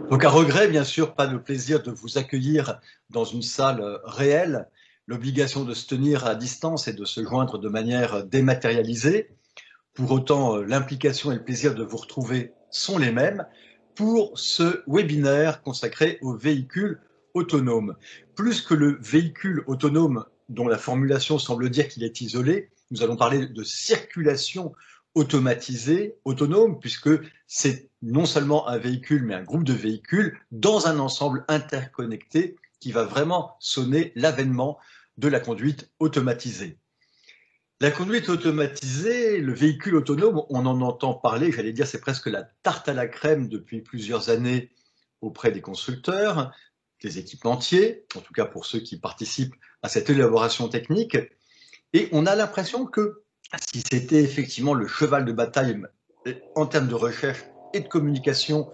Donc à regret, bien sûr, pas le plaisir de vous accueillir dans une salle réelle, l'obligation de se tenir à distance et de se joindre de manière dématérialisée. Pour autant, l'implication et le plaisir de vous retrouver sont les mêmes pour ce webinaire consacré aux véhicules autonomes. Plus que le véhicule autonome dont la formulation semble dire qu'il est isolé, nous allons parler de circulation automatisée, autonome, puisque c'est non seulement un véhicule, mais un groupe de véhicules dans un ensemble interconnecté qui va vraiment sonner l'avènement de la conduite automatisée. La conduite automatisée, le véhicule autonome, on en entend parler, j'allais dire c'est presque la tarte à la crème depuis plusieurs années auprès des constructeurs, des équipementiers, en tout cas pour ceux qui participent à cette élaboration technique. Et on a l'impression que si c'était effectivement le cheval de bataille en termes de recherche et de communication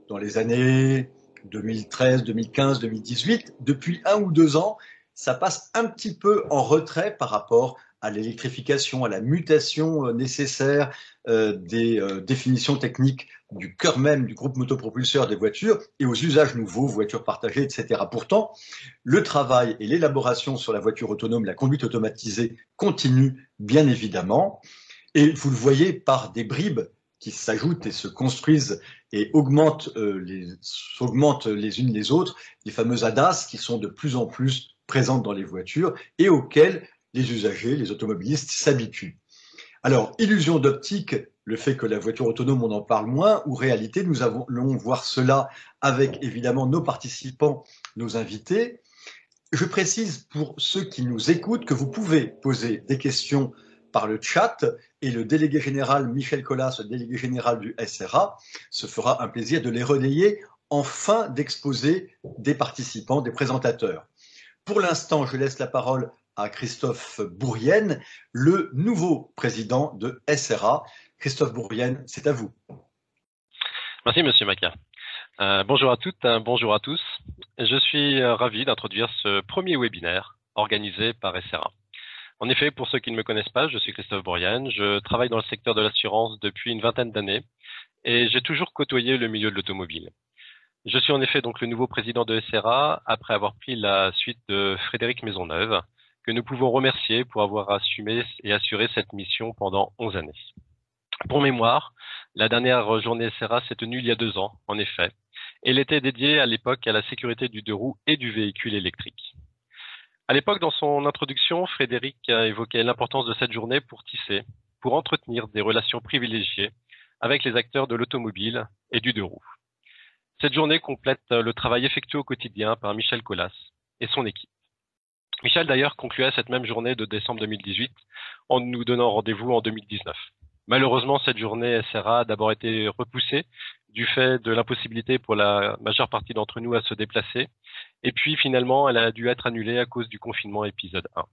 dans les années 2013, 2015, 2018, depuis 1 ou 2 ans, ça passe un petit peu en retrait par rapport à l'électrification, à la mutation nécessaire des définitions techniques du cœur même du groupe motopropulseur des voitures et aux usages nouveaux, voitures partagées, etc. Pourtant, le travail et l'élaboration sur la voiture autonome, la conduite automatisée continuent bien évidemment. Et vous le voyez par des bribes qui s'ajoutent et se construisent et augmentent les unes les autres, les fameuses ADAS qui sont de plus en plus présentes dans les voitures et auxquelles les usagers, les automobilistes s'habituent. Alors, illusion d'optique, le fait que la voiture autonome, on en parle moins, ou réalité, nous allons voir cela avec évidemment nos participants, nos invités. Je précise pour ceux qui nous écoutent que vous pouvez poser des questions par le chat et le délégué général Michel Collas, le délégué général du SRA, se fera un plaisir de les relayer en fin d'exposé des participants, des présentateurs. Pour l'instant, je laisse la parole à Christophe Bourrienne, le nouveau président de SRA. Christophe Bourrienne, c'est à vous. Merci, Monsieur Maca. Bonjour à toutes, bonjour à tous. Je suis ravi d'introduire ce premier webinaire organisé par SRA. En effet, pour ceux qui ne me connaissent pas, je suis Christophe Bourrienne. Je travaille dans le secteur de l'assurance depuis une vingtaine d'années et j'ai toujours côtoyé le milieu de l'automobile. Je suis en effet donc le nouveau président de SRA après avoir pris la suite de Frédéric Maisonneuve, que nous pouvons remercier pour avoir assumé et assuré cette mission pendant 11 années. Pour mémoire, la dernière journée SRA s'est tenue il y a 2 ans, en effet. Elle était dédiée à l'époque à la sécurité du deux roues et du véhicule électrique. À l'époque, dans son introduction, Frédéric a évoqué l'importance de cette journée pour tisser, pour entretenir des relations privilégiées avec les acteurs de l'automobile et du deux roues. Cette journée complète le travail effectué au quotidien par Michel Collas et son équipe. Michel, d'ailleurs, concluait cette même journée de décembre 2018 en nous donnant rendez-vous en 2019. Malheureusement, cette journée SRA a d'abord été repoussée du fait de l'impossibilité pour la majeure partie d'entre nous à se déplacer. Et puis, finalement, elle a dû être annulée à cause du confinement épisode 1.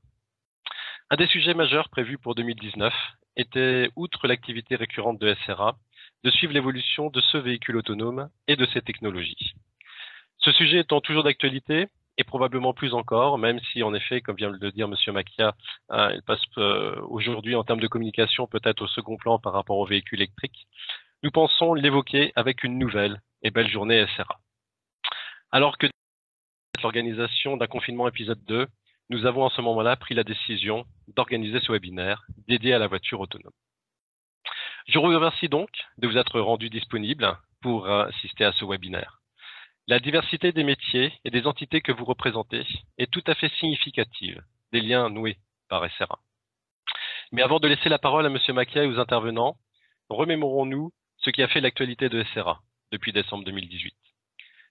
Un des sujets majeurs prévus pour 2019 était, outre l'activité récurrente de SRA, de suivre l'évolution de ce véhicule autonome et de ses technologies. Ce sujet étant toujours d'actualité, et probablement plus encore, même si en effet, comme vient de le dire M. Macchia, il passe aujourd'hui en termes de communication peut-être au second plan par rapport aux véhicules électriques, nous pensons l'évoquer avec une nouvelle et belle journée SRA. Alors que l'organisation d'un confinement épisode 2, nous avons en ce moment-là pris la décision d'organiser ce webinaire dédié à la voiture autonome. Je vous remercie donc de vous être rendu disponible pour assister à ce webinaire. La diversité des métiers et des entités que vous représentez est tout à fait significative des liens noués par SRA. Mais avant de laisser la parole à M. Macchia et aux intervenants, remémorons-nous ce qui a fait l'actualité de SRA depuis décembre 2018.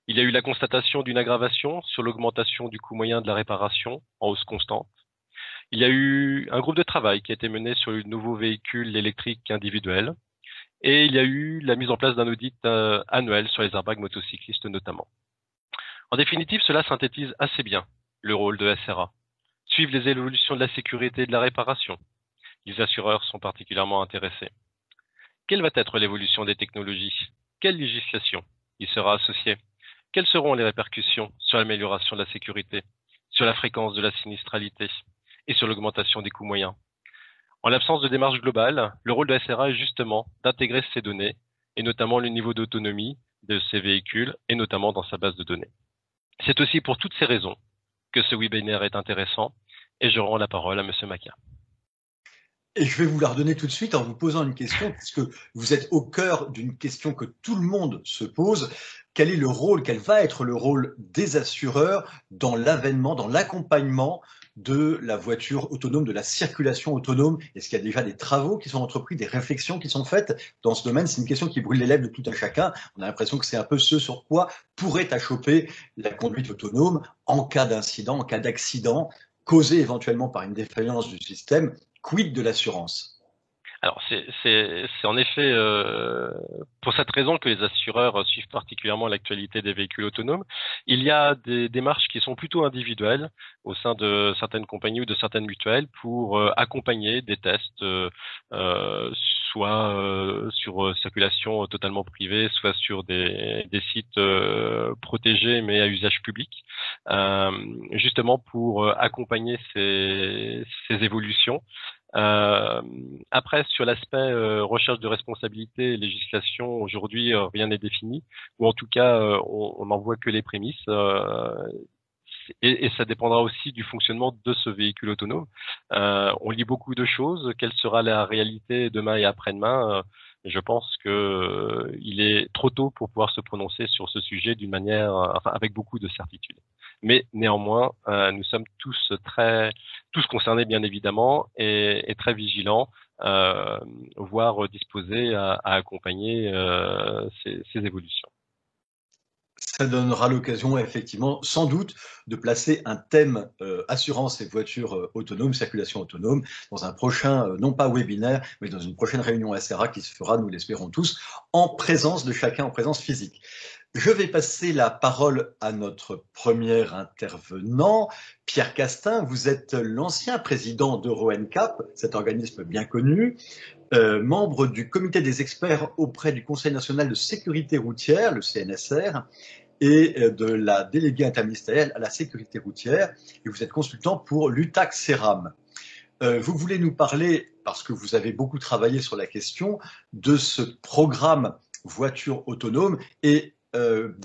Il y a eu la constatation d'une aggravation sur l'augmentation du coût moyen de la réparation en hausse constante. Il y a eu un groupe de travail qui a été mené sur le nouveau véhicule électrique individuel. Et il y a eu la mise en place d'un audit annuel sur les airbags motocyclistes notamment. En définitive, cela synthétise assez bien le rôle de SRA. Suivre les évolutions de la sécurité et de la réparation. Les assureurs sont particulièrement intéressés. Quelle va être l'évolution des technologies? Quelle législation y sera associée? Quelles seront les répercussions sur l'amélioration de la sécurité, sur la fréquence de la sinistralité et sur l'augmentation des coûts moyens? En l'absence de démarche globale, le rôle de SRA est justement d'intégrer ces données, et notamment le niveau d'autonomie, de ces véhicules et notamment dans sa base de données. C'est aussi pour toutes ces raisons que ce webinaire est intéressant et je rends la parole à Monsieur Macquart. Et je vais vous la redonner tout de suite en vous posant une question, puisque vous êtes au cœur d'une question que tout le monde se pose. Quel est le rôle, quel va être le rôle des assureurs dans l'avènement, dans l'accompagnement de la voiture autonome, de la circulation autonome? Est-ce qu'il y a déjà des travaux qui sont entrepris, des réflexions qui sont faites dans ce domaine? C'est une question qui brûle les lèvres de tout un chacun. On a l'impression que c'est un peu ce sur quoi pourrait achoper la conduite autonome en cas d'incident, en cas d'accident, causé éventuellement par une défaillance du système. Quid de l'assurance? Alors, c'est en effet pour cette raison que les assureurs suivent particulièrement l'actualité des véhicules autonomes. Il y a des démarches qui sont plutôt individuelles au sein de certaines compagnies ou de certaines mutuelles pour accompagner des tests, soit sur circulation totalement privée, soit sur des sites protégés mais à usage public, justement pour accompagner ces évolutions. Après, sur l'aspect recherche de responsabilité et législation, aujourd'hui, rien n'est défini, ou en tout cas, on n'en voit que les prémices. Et ça dépendra aussi du fonctionnement de ce véhicule autonome. On lit beaucoup de choses. Quelle sera la réalité demain et après-demain? Je pense que il est trop tôt pour pouvoir se prononcer sur ce sujet d'une manière, enfin, avec beaucoup de certitude. Mais néanmoins, nous sommes tous concernés bien évidemment et très vigilants, voire disposés à accompagner ces évolutions. Ça donnera l'occasion, effectivement, sans doute, de placer un thème assurance et voitures autonomes, circulation autonome, dans un prochain, non pas webinaire, mais dans une prochaine réunion SRA qui se fera, nous l'espérons tous, en présence de chacun, en présence physique. Je vais passer la parole à notre premier intervenant, Pierre Castin. Vous êtes l'ancien président d'EuroNCAP, cet organisme bien connu, membre du comité des experts auprès du Conseil national de sécurité routière, le CNSR, et de la déléguée interministérielle à la sécurité routière, et vous êtes consultant pour l'UTAC CERAM. Vous voulez nous parler, parce que vous avez beaucoup travaillé sur la question, de ce programme voiture autonome et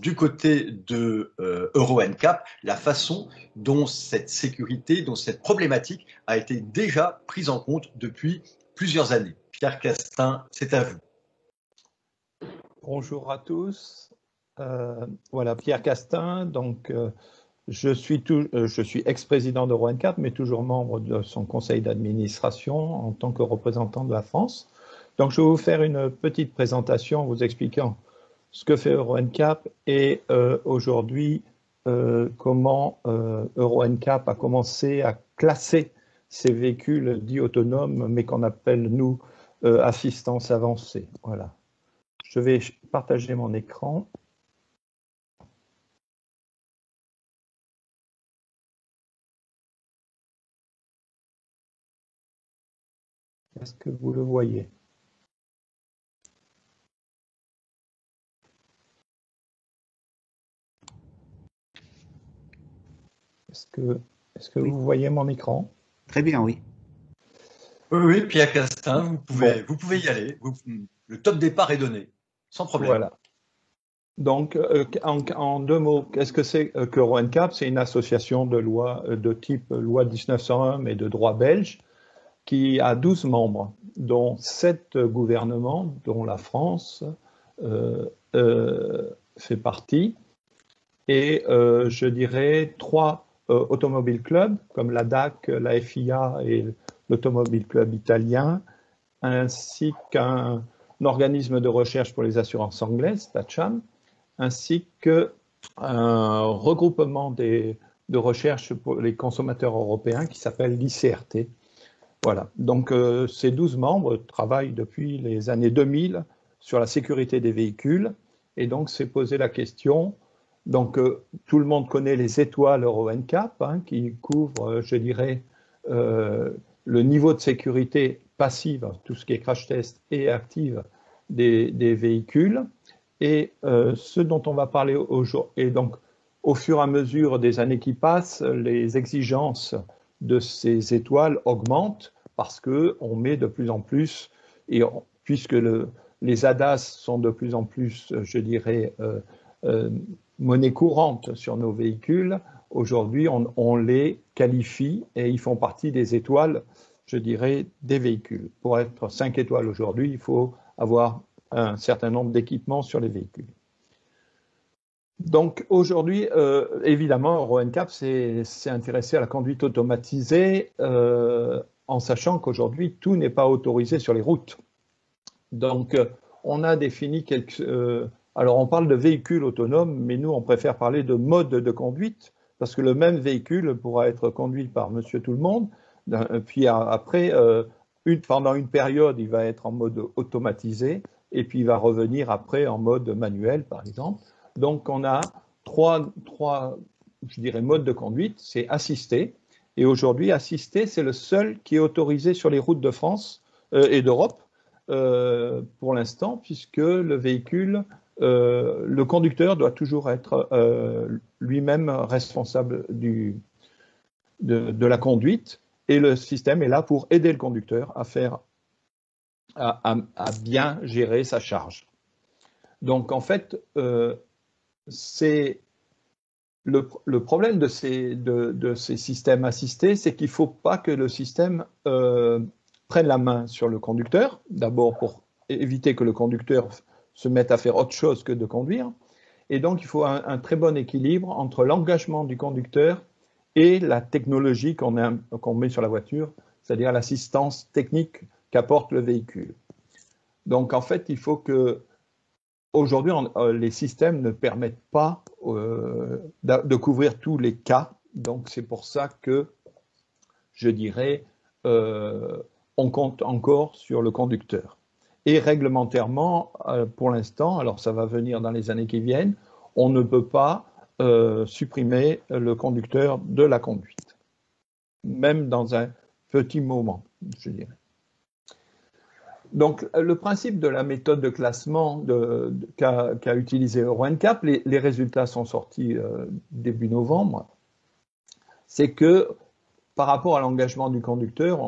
du côté de EuroNCAP, la façon dont cette sécurité, dont cette problématique a été déjà prise en compte depuis plusieurs années. Pierre Castin, c'est à vous. Bonjour à tous. Voilà, Pierre Castin. Donc, je suis ex-président d'EuroNCAP, mais toujours membre de son conseil d'administration en tant que représentant de la France. Donc, je vais vous faire une petite présentation en vous expliquant ce que fait EuroNCAP et aujourd'hui comment EuroNCAP a commencé à classer ces véhicules dits autonomes, mais qu'on appelle, nous, assistance avancée. Voilà. Je vais partager mon écran. Est-ce que vous le voyez? Est-ce que vous voyez mon écran? Très bien, oui. Oui, Pierre Castin, vous pouvez y aller. Le top départ est donné, sans problème. Voilà. Donc, en deux mots, qu'est-ce que c'est qu'EuroNCAP? C'est une association de loi de type loi 1901, mais de droit belge, qui a 12 membres, dont 7 gouvernements, dont la France fait partie, et je dirais 3 automobiles clubs, comme la DAC, la FIA et l'Automobile Club italien, ainsi qu'un organisme de recherche pour les assurances anglaises, TACHAM, ainsi qu'un regroupement de recherche pour les consommateurs européens qui s'appelle l'ICRT. Voilà, donc ces 12 membres travaillent depuis les années 2000 sur la sécurité des véhicules, et donc s'est posé la question. Donc tout le monde connaît les étoiles EuroNCAP, hein, qui couvrent, je dirais, le niveau de sécurité passive, tout ce qui est crash test, et active des véhicules. Et ce dont on va parler aujourd'hui, et donc au fur et à mesure des années qui passent, les exigences de ces étoiles augmentent parce qu'on met de plus en plus, et puisque les ADAS sont de plus en plus, je dirais, monnaie courante sur nos véhicules. Aujourd'hui, on les qualifie et ils font partie des étoiles, je dirais, des véhicules. Pour être 5 étoiles aujourd'hui, il faut avoir un certain nombre d'équipements sur les véhicules. Donc aujourd'hui, évidemment, Euro NCAP s'est intéressé à la conduite automatisée en sachant qu'aujourd'hui, tout n'est pas autorisé sur les routes. Donc, on a défini quelques... alors, on parle de véhicules autonomes, mais nous, on préfère parler de mode de conduite, parce que le même véhicule pourra être conduit par monsieur tout le monde, puis après, pendant une période, il va être en mode automatisé, et puis il va revenir après en mode manuel, par exemple. Donc, on a trois je dirais, modes de conduite. C'est assisté, et aujourd'hui, assisté, c'est le seul qui est autorisé sur les routes de France et d'Europe, pour l'instant, puisque le véhicule, le conducteur doit toujours être lui-même responsable de la conduite, et le système est là pour aider le conducteur à bien gérer sa charge. Donc en fait, c'est le problème de ces systèmes assistés, c'est qu'il ne faut pas que le système prenne la main sur le conducteur, d'abord pour éviter que le conducteur se mette à faire autre chose que de conduire. Et donc, il faut un très bon équilibre entre l'engagement du conducteur et la technologie qu'on met sur la voiture, c'est-à-dire l'assistance technique qu'apporte le véhicule. Donc, en fait, il faut que... Aujourd'hui, les systèmes ne permettent pas de couvrir tous les cas. Donc, c'est pour ça que, je dirais, on compte encore sur le conducteur. Et réglementairement, pour l'instant, alors ça va venir dans les années qui viennent, on ne peut pas supprimer le conducteur de la conduite, même dans un petit moment, je dirais. Donc, le principe de la méthode de classement qu'a utilisé Euro NCAP, les résultats sont sortis début novembre, c'est que par rapport à l'engagement du conducteur,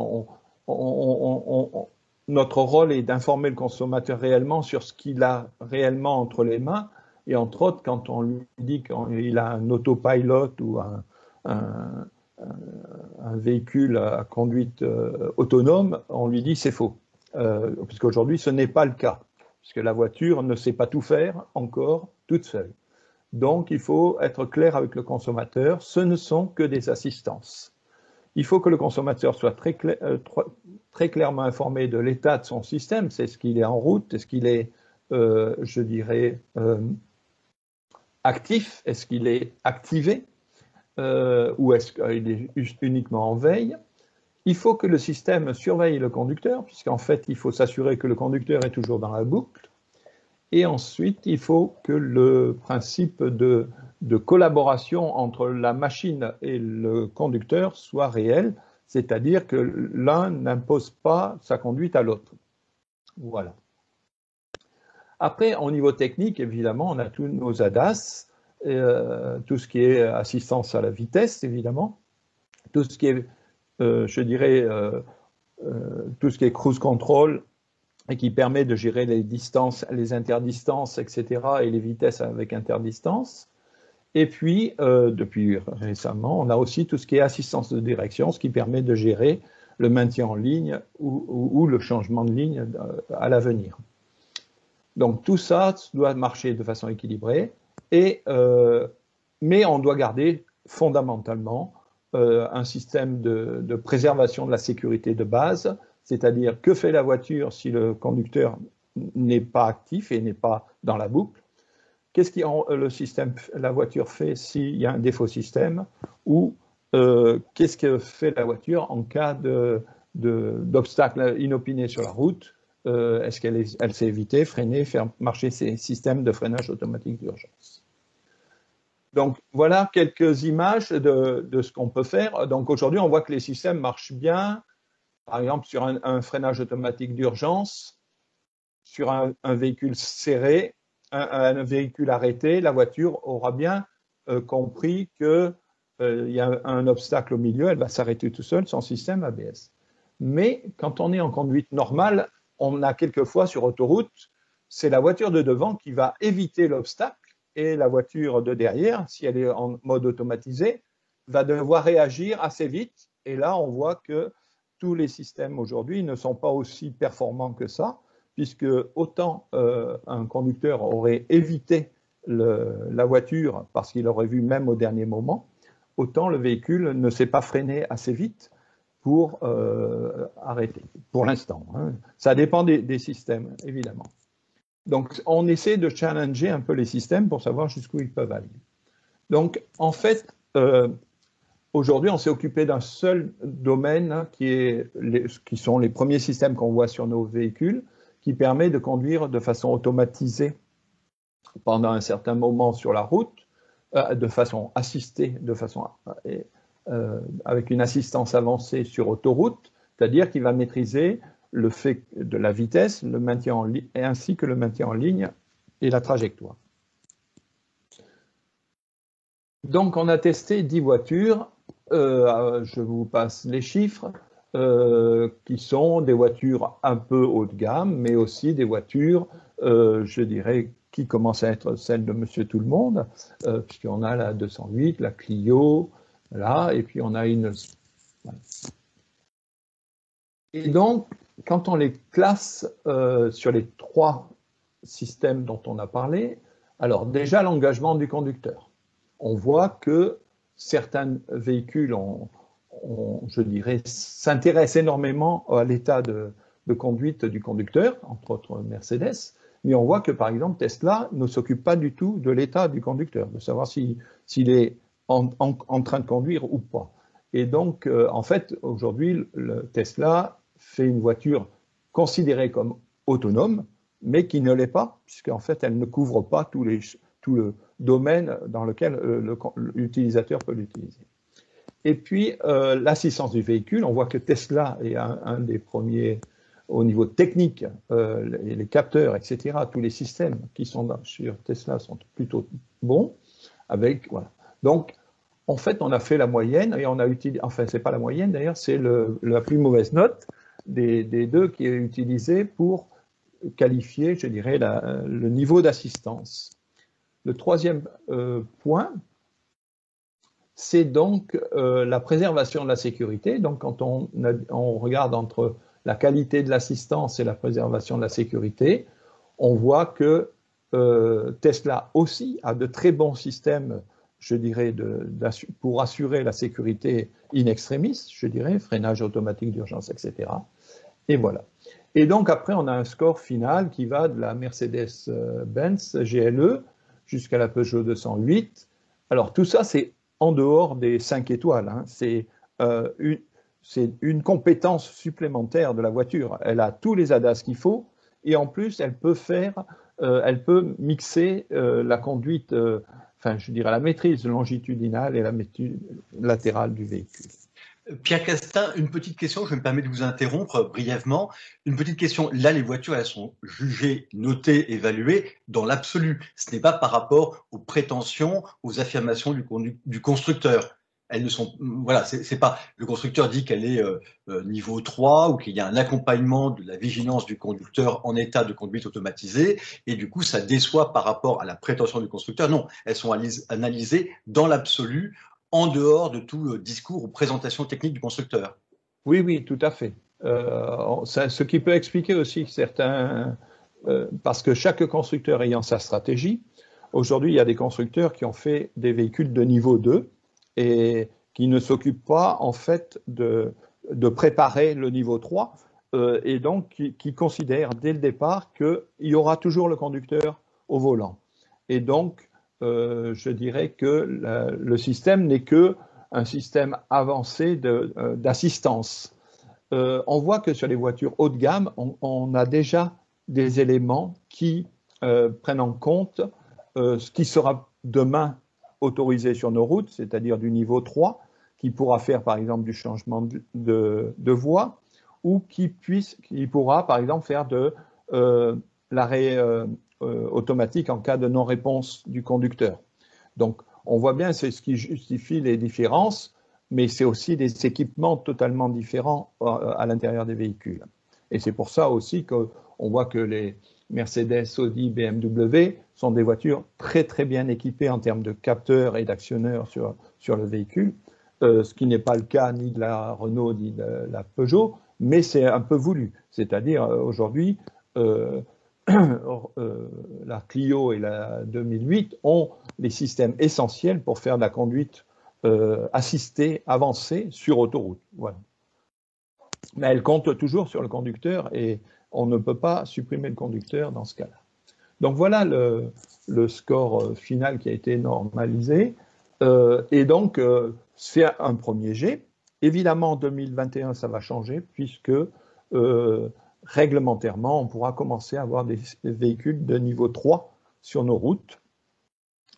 notre rôle est d'informer le consommateur réellement sur ce qu'il a réellement entre les mains. Et entre autres, quand on lui dit qu'il a un autopilot ou un véhicule à conduite autonome, on lui dit c'est faux. Puisqu'aujourd'hui, ce n'est pas le cas, puisque la voiture ne sait pas tout faire encore toute seule. Donc, il faut être clair avec le consommateur, ce ne sont que des assistances. Il faut que le consommateur soit très clairement informé de l'état de son système, c'est ce qu'il est en route, est-ce qu'il est, je dirais, actif, est-ce qu'il est activé, ou est-ce qu'il est uniquement en veille. Il faut que le système surveille le conducteur, puisqu'en fait, il faut s'assurer que le conducteur est toujours dans la boucle. Et ensuite, il faut que le principe de collaboration entre la machine et le conducteur soit réel, c'est-à-dire que l'un n'impose pas sa conduite à l'autre. Voilà. Après, au niveau technique, évidemment, on a tous nos ADAS, tout ce qui est assistance à la vitesse, évidemment, tout ce qui est je dirais, tout ce qui est cruise control et qui permet de gérer les distances, les interdistances, etc., et les vitesses avec interdistance. Et puis, depuis récemment, on a aussi tout ce qui est assistance de direction, ce qui permet de gérer le maintien en ligne ou le changement de ligne à l'avenir. Donc, tout ça doit marcher de façon équilibrée, mais on doit garder fondamentalement un système de préservation de la sécurité de base, c'est-à-dire que fait la voiture si le conducteur n'est pas actif et n'est pas dans la boucle, qu'est-ce que la voiture fait s'il y a un défaut système, ou qu'est-ce que fait la voiture en cas d'obstacle inopiné sur la route, est-ce qu'elle sait éviter, freiner, faire marcher ses systèmes de freinage automatique d'urgence. Donc, voilà quelques images de ce qu'on peut faire. Donc, aujourd'hui, on voit que les systèmes marchent bien. Par exemple, sur un freinage automatique d'urgence, sur un véhicule serré, un véhicule arrêté, la voiture aura bien compris qu'il y a un obstacle au milieu, elle va s'arrêter tout seul, son système ABS. Mais quand on est en conduite normale, on a quelquefois sur autoroute c'est la voiture de devant qui va éviter l'obstacle et la voiture de derrière, si elle est en mode automatisé, va devoir réagir assez vite. Et là, on voit que tous les systèmes aujourd'hui ne sont pas aussi performants que ça, puisque autant un conducteur aurait évité la voiture parce qu'il aurait vu même au dernier moment, autant le véhicule ne s'est pas freiné assez vite pour arrêter, pour l'instant. Hein. Ça dépend des systèmes, évidemment. Donc, on essaie de challenger un peu les systèmes pour savoir jusqu'où ils peuvent aller. Donc, en fait, aujourd'hui, on s'est occupé d'un seul domaine hein, qui sont les premiers systèmes qu'on voit sur nos véhicules, qui permet de conduire de façon automatisée pendant un certain moment sur la route, de façon assistée, avec une assistance avancée sur autoroute, c'est-à-dire qu'il va maîtriser le fait de la vitesse, le maintien en ligne, ainsi que le maintien en ligne et la trajectoire. Donc, on a testé 10 voitures. Je vous passe les chiffres, qui sont des voitures un peu haut de gamme, mais aussi des voitures, je dirais, qui commencent à être celles de Monsieur Tout-le-Monde, puisqu'on a la 208, la Clio, là, et puis on a une... Voilà. Et donc, quand on les classe sur les 3 systèmes dont on a parlé, alors déjà l'engagement du conducteur. On voit que certains véhicules, je dirais, s'intéressent énormément à l'état de conduite du conducteur, entre autres Mercedes, mais on voit que, par exemple, Tesla ne s'occupe pas du tout de l'état du conducteur, de savoir s'il est en train de conduire ou pas. Et donc, en fait, aujourd'hui, le Tesla fait une voiture considérée comme autonome, mais qui ne l'est pas, puisqu'en fait, elle ne couvre pas tout le domaine dans lequel l'utilisateur peut l'utiliser. Et puis, l'assistance du véhicule, on voit que Tesla est un des premiers au niveau technique, les capteurs, etc., tous les systèmes qui sont sur Tesla sont plutôt bons. Voilà. Donc, en fait, on a fait la moyenne et on a utilisé, enfin, c'est pas la moyenne d'ailleurs, c'est la plus mauvaise note des deux qui est utilisée pour qualifier, je dirais, le niveau d'assistance. Le troisième point, c'est donc la préservation de la sécurité. Donc, quand on regarde entre la qualité de l'assistance et la préservation de la sécurité, on voit que Tesla aussi a de très bons systèmes, je dirais, pour assurer la sécurité in extremis, je dirais, freinage automatique d'urgence, etc. Et voilà. Et donc, après, on a un score final qui va de la Mercedes-Benz GLE jusqu'à la Peugeot 208. Alors, tout ça, c'est en dehors des 5 étoiles. Hein. C'est une compétence supplémentaire de la voiture. Elle a tous les ADAS qu'il faut et en plus, elle peut mixer la conduite, je dirais la maîtrise longitudinale et la maîtrise latérale du véhicule. Pierre Castin, une petite question, je me permets de vous interrompre brièvement. Une petite question, là les voitures elles sont jugées, notées, évaluées dans l'absolu. Ce n'est pas par rapport aux prétentions, aux affirmations du constructeur. Elles ne sont, voilà, c'est pas, le constructeur dit qu'elle est niveau 3 ou qu'il y a un accompagnement de la vigilance du conducteur en état de conduite automatisée et du coup ça déçoit par rapport à la prétention du constructeur. Non, elles sont analysées dans l'absolu en dehors de tout discours ou présentation technique du constructeur. Oui, oui, tout à fait. Ce qui peut expliquer aussi certains, parce que chaque constructeur ayant sa stratégie, aujourd'hui il y a des constructeurs qui ont fait des véhicules de niveau 2 et qui ne s'occupent pas en fait de préparer le niveau 3 et donc qui considèrent dès le départ qu'il y aura toujours le conducteur au volant. Et donc, je dirais que le système n'est qu'un système avancé d'assistance. On voit que sur les voitures haut de gamme, on a déjà des éléments qui prennent en compte ce qui sera demain autorisé sur nos routes, c'est-à-dire du niveau 3, qui pourra faire par exemple du changement de voie ou qui pourra par exemple faire de l'arrêt automatique en cas de non-réponse du conducteur. Donc, on voit bien, c'est ce qui justifie les différences, mais c'est aussi des équipements totalement différents à l'intérieur des véhicules. Et c'est pour ça aussi qu'on on voit que les Mercedes, Audi, BMW sont des voitures très très bien équipées en termes de capteurs et d'actionneurs sur le véhicule, ce qui n'est pas le cas ni de la Renault ni de la Peugeot, mais c'est un peu voulu. C'est-à-dire aujourd'hui, la Clio et la 2008 ont les systèmes essentiels pour faire de la conduite assistée, avancée sur autoroute. Voilà. Mais elle compte toujours sur le conducteur et on ne peut pas supprimer le conducteur dans ce cas-là. Donc voilà le score final qui a été normalisé. Et donc, c'est un premier jet. Évidemment, en 2021, ça va changer puisque réglementairement, on pourra commencer à avoir des véhicules de niveau 3 sur nos routes.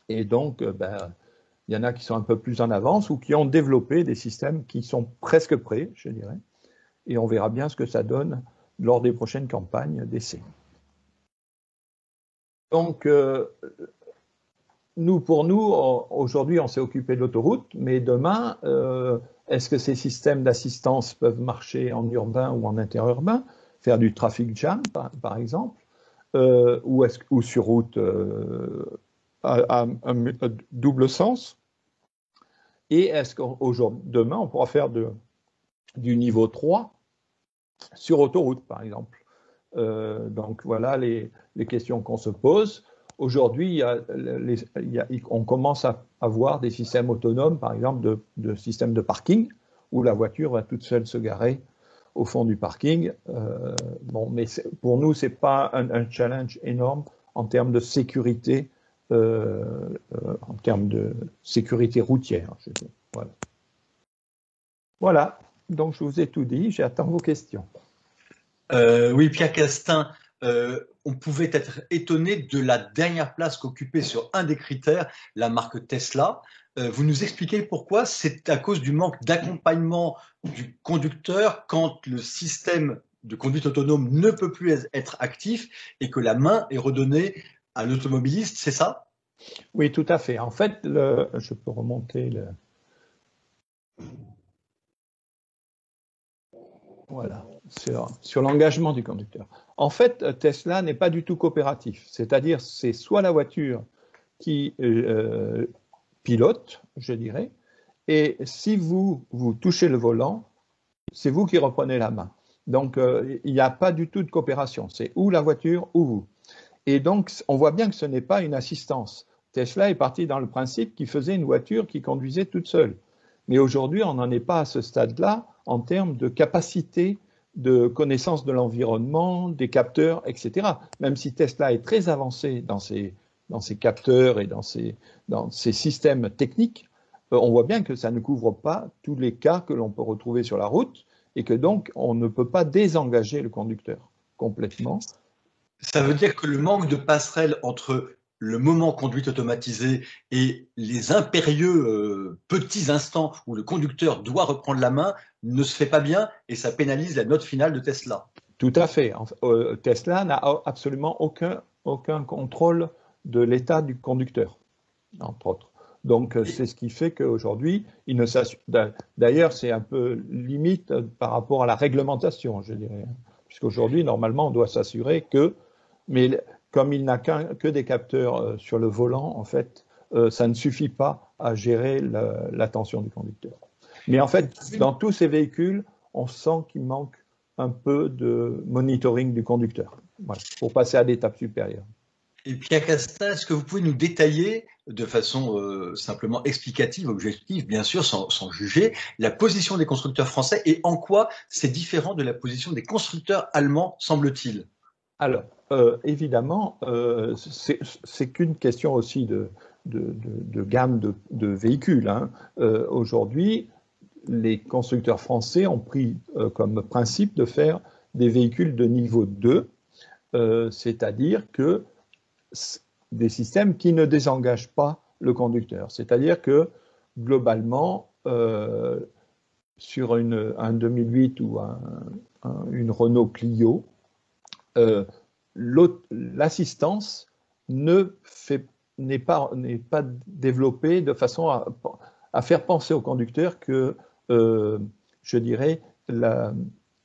Et donc, il y en a qui sont un peu plus en avance ou qui ont développé des systèmes qui sont presque prêts, je dirais. Et on verra bien ce que ça donne lors des prochaines campagnes d'essai. Donc, pour nous, aujourd'hui, on s'est occupé de l'autoroute, mais demain, est-ce que ces systèmes d'assistance peuvent marcher en urbain ou en interurbain, faire du traffic jam, par exemple, ou sur route à double sens? Et est-ce qu'aujourd'hui, demain, on pourra faire du niveau 3 sur autoroute, par exemple? Donc voilà les questions qu'on se pose. Aujourd'hui, on commence à avoir des systèmes autonomes, par exemple de systèmes de parking, où la voiture va toute seule se garer au fond du parking. Mais pour nous, ce n'est pas un challenge énorme en termes de sécurité, en termes de sécurité routière. Voilà. Voilà, donc je vous ai tout dit, j'attends vos questions. Oui, Pierre Castin, on pouvait être étonné de la dernière place qu'occupait sur un des critères la marque Tesla. Vous nous expliquez pourquoi? C'est à cause du manque d'accompagnement du conducteur quand le système de conduite autonome ne peut plus être actif et que la main est redonnée à l'automobiliste, c'est ça? Oui, tout à fait. En fait, je peux remonter le... Voilà, sur l'engagement du conducteur. En fait, Tesla n'est pas du tout coopératif. C'est-à-dire, c'est soit la voiture qui pilote, je dirais, et si vous touchez le volant, c'est vous qui reprenez la main. Donc, il n'y a pas du tout de coopération. C'est ou la voiture ou vous. Et donc, on voit bien que ce n'est pas une assistance. Tesla est parti dans le principe qu'il faisait une voiture qui conduisait toute seule. Mais aujourd'hui, on n'en est pas à ce stade-là en termes de capacité de connaissance de l'environnement, des capteurs, etc. Même si Tesla est très avancé dans ses capteurs et dans ses systèmes techniques, on voit bien que ça ne couvre pas tous les cas que l'on peut retrouver sur la route et que donc on ne peut pas désengager le conducteur complètement. Ça veut dire que le manque de passerelle entre le moment conduite automatisée et les impérieux petits instants où le conducteur doit reprendre la main ne se fait pas bien et ça pénalise la note finale de Tesla. Tout à fait. Tesla n'a absolument aucun contrôle de l'état du conducteur, entre autres. Donc, c'est ce qui fait qu'aujourd'hui, il ne s'assure. D'ailleurs, c'est un peu limite par rapport à la réglementation, je dirais. Puisqu'aujourd'hui, normalement, on doit s'assurer que, mais comme il n'a que des capteurs sur le volant, en fait, ça ne suffit pas à gérer l'attention du conducteur. Mais en fait, dans tous ces véhicules, on sent qu'il manque un peu de monitoring du conducteur, voilà, pour passer à l'étape supérieure. Et Pierre Castin, est-ce que vous pouvez nous détailler de façon simplement explicative, objective, bien sûr, sans juger, la position des constructeurs français et en quoi c'est différent de la position des constructeurs allemands, semble-t-il? Alors, évidemment, c'est qu'une question aussi de gamme de véhicules. Hein. Aujourd'hui, les constructeurs français ont pris comme principe de faire des véhicules de niveau 2, c'est-à-dire que des systèmes qui ne désengagent pas le conducteur. C'est-à-dire que, globalement, sur un 2008 ou une Renault Clio, l'assistance n'est pas développée de façon à faire penser au conducteur que, je dirais,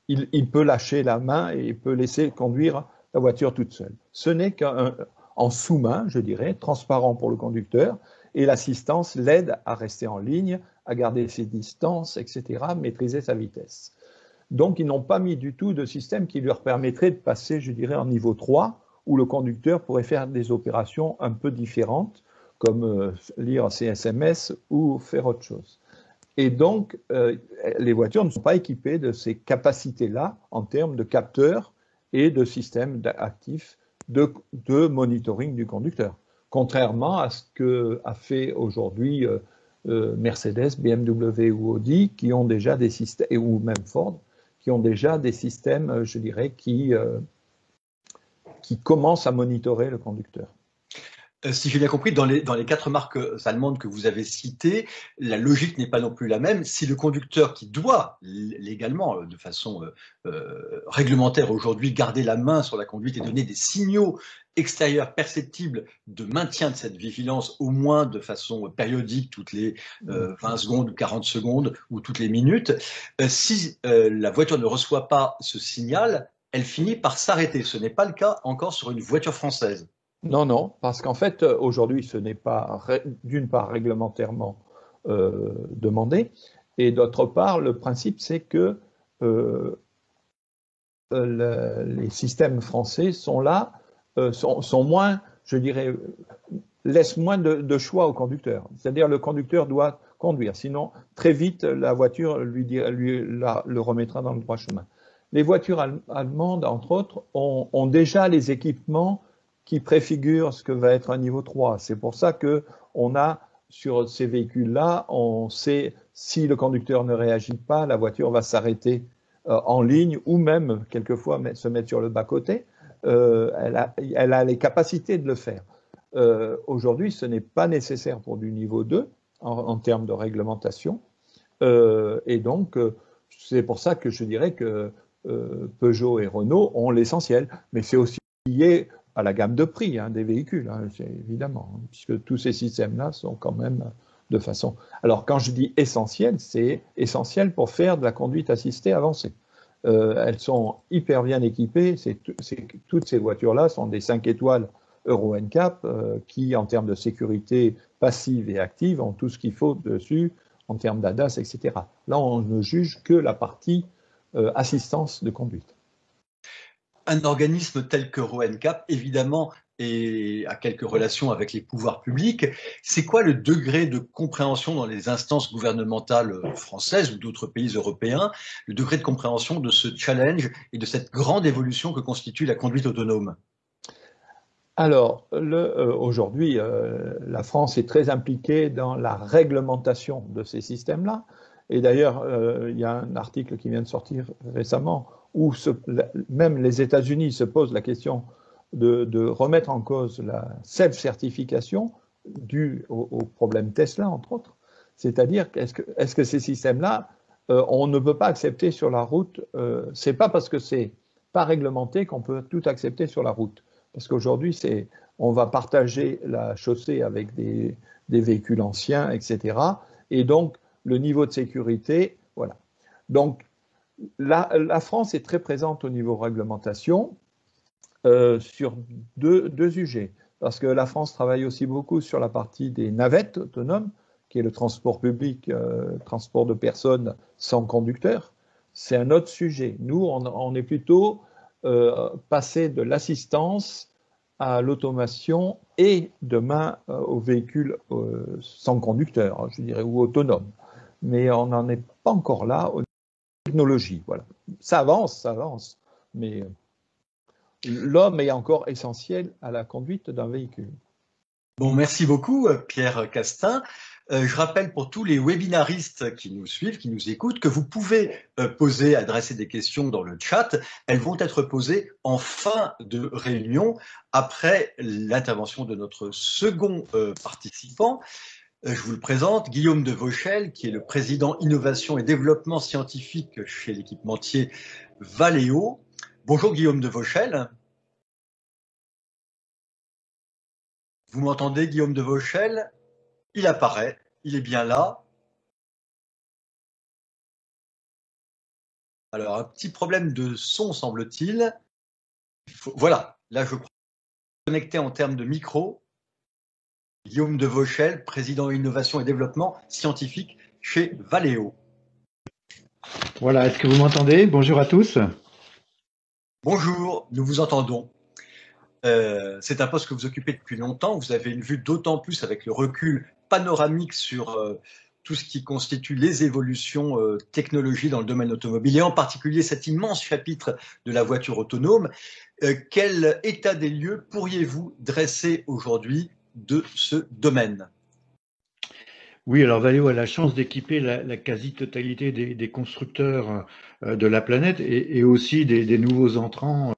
il peut lâcher la main et il peut laisser conduire la voiture toute seule. Ce n'est qu'en sous-main, je dirais, transparent pour le conducteur, et l'assistance l'aide à rester en ligne, à garder ses distances, etc., maîtriser sa vitesse. Donc, ils n'ont pas mis du tout de système qui leur permettrait de passer, je dirais, en niveau 3, où le conducteur pourrait faire des opérations un peu différentes, comme lire ses SMS ou faire autre chose. Et donc, les voitures ne sont pas équipées de ces capacités-là en termes de capteurs et de systèmes actifs de monitoring du conducteur. Contrairement à ce qu'a fait aujourd'hui Mercedes, BMW ou Audi, qui ont déjà des systèmes, ou même Ford, qui ont déjà des systèmes, je dirais, qui commencent à monitorer le conducteur. Si j'ai bien compris, dans les 4 marques allemandes que vous avez citées, la logique n'est pas non plus la même. Si le conducteur qui doit légalement, de façon réglementaire aujourd'hui, garder la main sur la conduite et donner des signaux extérieurs perceptibles de maintien de cette vigilance, au moins de façon périodique, toutes les 20 secondes ou 40 secondes ou toutes les minutes, si la voiture ne reçoit pas ce signal, elle finit par s'arrêter. Ce n'est pas le cas encore sur une voiture française. Non, non, parce qu'en fait, aujourd'hui, ce n'est pas, d'une part, réglementairement demandé, et d'autre part, le principe, c'est que les systèmes français sont là, sont moins, je dirais, laissent moins de choix au conducteur. C'est-à-dire, le conducteur doit conduire, sinon, très vite, la voiture le remettra dans le droit chemin. Les voitures allemandes, entre autres, ont déjà les équipements qui préfigure ce que va être un niveau 3. C'est pour ça qu'on a, sur ces véhicules-là, on sait si le conducteur ne réagit pas, la voiture va s'arrêter en ligne ou même, quelquefois, se mettre sur le bas-côté. Elle a les capacités de le faire. Aujourd'hui, ce n'est pas nécessaire pour du niveau 2 en termes de réglementation. Et donc, c'est pour ça que je dirais que Peugeot et Renault ont l'essentiel. Mais c'est aussi lié à la gamme de prix des véhicules, évidemment, puisque tous ces systèmes-là sont quand même de façon... Alors, quand je dis essentiel, c'est essentiel pour faire de la conduite assistée avancée. Elles sont hyper bien équipées. Toutes ces voitures-là sont des 5 étoiles Euro NCAP qui, en termes de sécurité passive et active, ont tout ce qu'il faut dessus en termes d'ADAS, etc. Là, on ne juge que la partie assistance de conduite. Un organisme tel que Euro NCAP, évidemment, et a quelques relations avec les pouvoirs publics. C'est quoi le degré de compréhension dans les instances gouvernementales françaises ou d'autres pays européens, le degré de compréhension de ce challenge et de cette grande évolution que constitue la conduite autonome? Alors, aujourd'hui, la France est très impliquée dans la réglementation de ces systèmes-là. Et d'ailleurs, il y a un article qui vient de sortir récemment où même les États-Unis se posent la question de remettre en cause la self-certification due au problème Tesla, entre autres. C'est-à-dire, est-ce que ces systèmes-là, on ne peut pas accepter sur la route, c'est pas parce que c'est pas réglementé qu'on peut tout accepter sur la route. Parce qu'aujourd'hui, on va partager la chaussée avec des véhicules anciens, etc. Et donc, le niveau de sécurité, voilà. Donc, la France est très présente au niveau réglementation sur deux sujets. Parce que la France travaille aussi beaucoup sur la partie des navettes autonomes, qui est le transport public, transport de personnes sans conducteur. C'est un autre sujet. Nous, on est plutôt passé de l'assistance à l'automation et demain aux véhicules sans conducteur, je dirais, ou autonomes. Mais on n'en est pas encore là au niveau de la technologie. Voilà. Ça avance, mais l'homme est encore essentiel à la conduite d'un véhicule. Bon, merci beaucoup, Pierre Castin. Je rappelle pour tous les webinaristes qui nous suivent, qui nous écoutent, que vous pouvez adresser des questions dans le chat. Elles vont être posées en fin de réunion, après l'intervention de notre second participant. Je vous le présente, Guillaume de Vauchel, qui est le président innovation et développement scientifique chez l'équipementier Valeo. Bonjour Guillaume de Vauchel. Vous m'entendez, Guillaume de Vauchel? Il apparaît, il est bien là. Alors, un petit problème de son, semble-t-il. Voilà, là je crois connecté en termes de micro. Guillaume de Vauchel, président innovation et développement scientifique chez Valeo. Voilà, est-ce que vous m'entendez? Bonjour à tous. Bonjour, nous vous entendons. C'est un poste que vous occupez depuis longtemps. Vous avez une vue d'autant plus avec le recul panoramique sur tout ce qui constitue les évolutions technologiques dans le domaine automobile et en particulier cet immense chapitre de la voiture autonome. Quel état des lieux pourriez-vous dresser aujourd'hui de ce domaine? Oui, alors Valeo a la chance d'équiper la quasi-totalité des constructeurs de la planète et aussi des nouveaux entrants,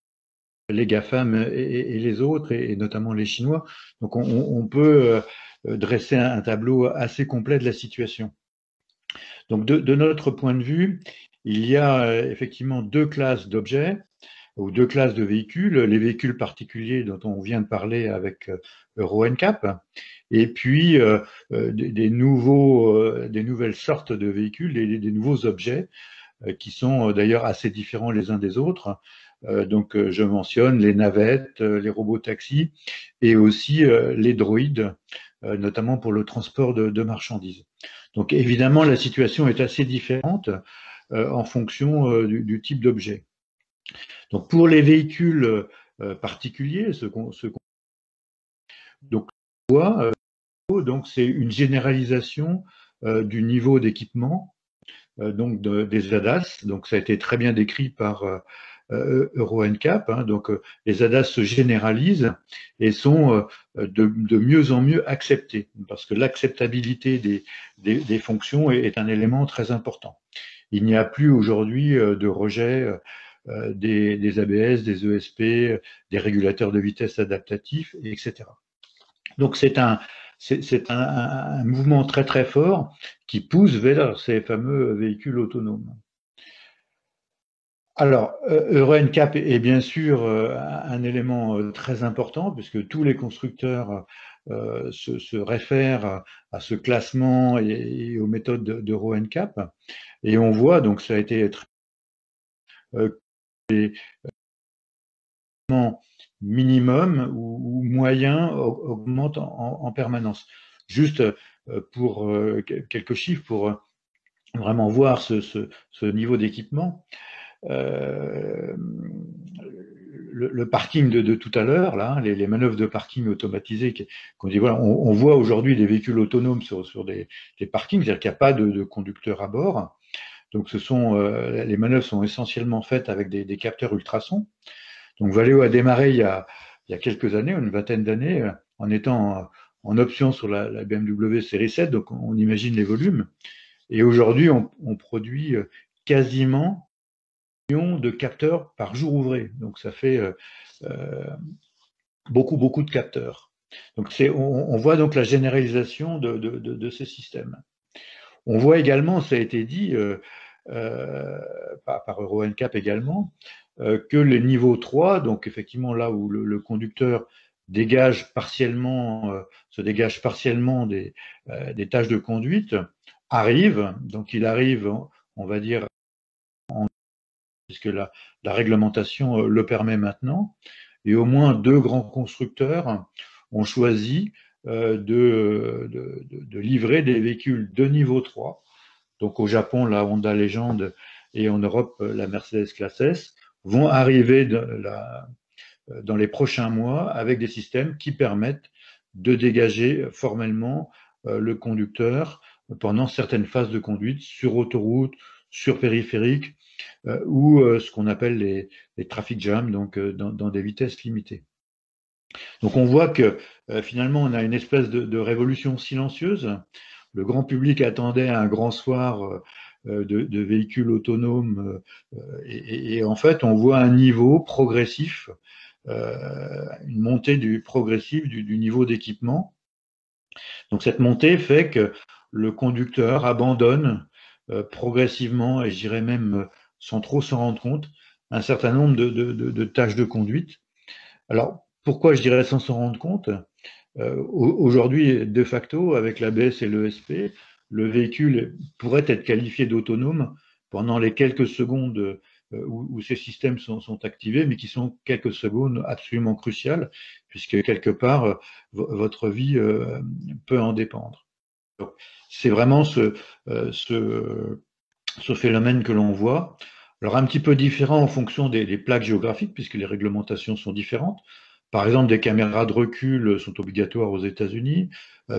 les GAFAM et les autres, et notamment les Chinois. Donc on peut dresser un tableau assez complet de la situation. Donc de notre point de vue, il y a effectivement deux classes d'objets ou deux classes de véhicules, les véhicules particuliers dont on vient de parler avec Euro NCAP, et puis des nouvelles sortes de véhicules, des nouveaux objets qui sont d'ailleurs assez différents les uns des autres. Donc je mentionne les navettes, les robots taxis et aussi les droïdes, notamment pour le transport de marchandises. Donc évidemment la situation est assez différente en fonction du type d'objet. Donc pour les véhicules particuliers, donc on voit, donc c'est une généralisation du niveau d'équipement donc des ADAS. Donc ça a été très bien décrit par Euro NCAP. Hein, donc les ADAS se généralisent et sont de mieux en mieux acceptés parce que l'acceptabilité des fonctions est un élément très important. Il n'y a plus aujourd'hui de rejet des ABS, des ESP, des régulateurs de vitesse adaptatifs, etc. Donc c'est un mouvement très très fort qui pousse vers ces fameux véhicules autonomes. Alors, Euro NCAP est bien sûr un élément très important puisque tous les constructeurs se réfèrent à ce classement et aux méthodes d'Euro NCAP. Et on voit, donc ça a été très minimum ou moyen augmente en permanence. Juste pour quelques chiffres, pour vraiment voir ce niveau d'équipement. Le parking de tout à l'heure, là, les manœuvres de parking automatisées, qu'on dit, voilà, on voit aujourd'hui des véhicules autonomes sur des parkings, c'est-à-dire qu'il n'y a pas de conducteur à bord. Donc, les manœuvres sont essentiellement faites avec des capteurs ultrasons. Donc Valeo a démarré il y a quelques années, une vingtaine d'années, en étant en option sur la BMW série 7, donc on imagine les volumes. Et aujourd'hui, on produit quasiment 1 million de capteurs par jour ouvré. Donc ça fait beaucoup de capteurs. Donc on voit donc la généralisation de ces systèmes. On voit également, ça a été dit par Euro NCAP également, que les niveaux 3, donc effectivement là où le conducteur dégage partiellement, se dégage partiellement des tâches de conduite, arrive, donc il arrive, on va dire, puisque la réglementation le permet maintenant, et au moins 2 grands constructeurs ont choisi de livrer des véhicules de niveau 3. Donc au Japon, la Honda Legend et en Europe, la Mercedes Classe S vont arriver dans les prochains mois avec des systèmes qui permettent de dégager formellement le conducteur pendant certaines phases de conduite sur autoroute, sur périphérique ou ce qu'on appelle les traffic jams, donc dans des vitesses limitées. Donc on voit que finalement on a une espèce de révolution silencieuse. Le grand public attendait un grand soir de véhicules autonomes et en fait on voit un niveau progressif, une montée progressive du niveau d'équipement. Donc cette montée fait que le conducteur abandonne progressivement, et je dirais même sans trop s'en rendre compte, un certain nombre de tâches de conduite. Alors pourquoi je dirais sans s'en rendre compte? Aujourd'hui, de facto, avec l'ABS et l'ESP, le véhicule pourrait être qualifié d'autonome pendant les quelques secondes où ces systèmes sont activés, mais qui sont quelques secondes absolument cruciales, puisque quelque part, votre vie peut en dépendre. C'est vraiment ce phénomène que l'on voit. Alors un petit peu différent en fonction des plaques géographiques, puisque les réglementations sont différentes. Par exemple, des caméras de recul sont obligatoires aux États-Unis.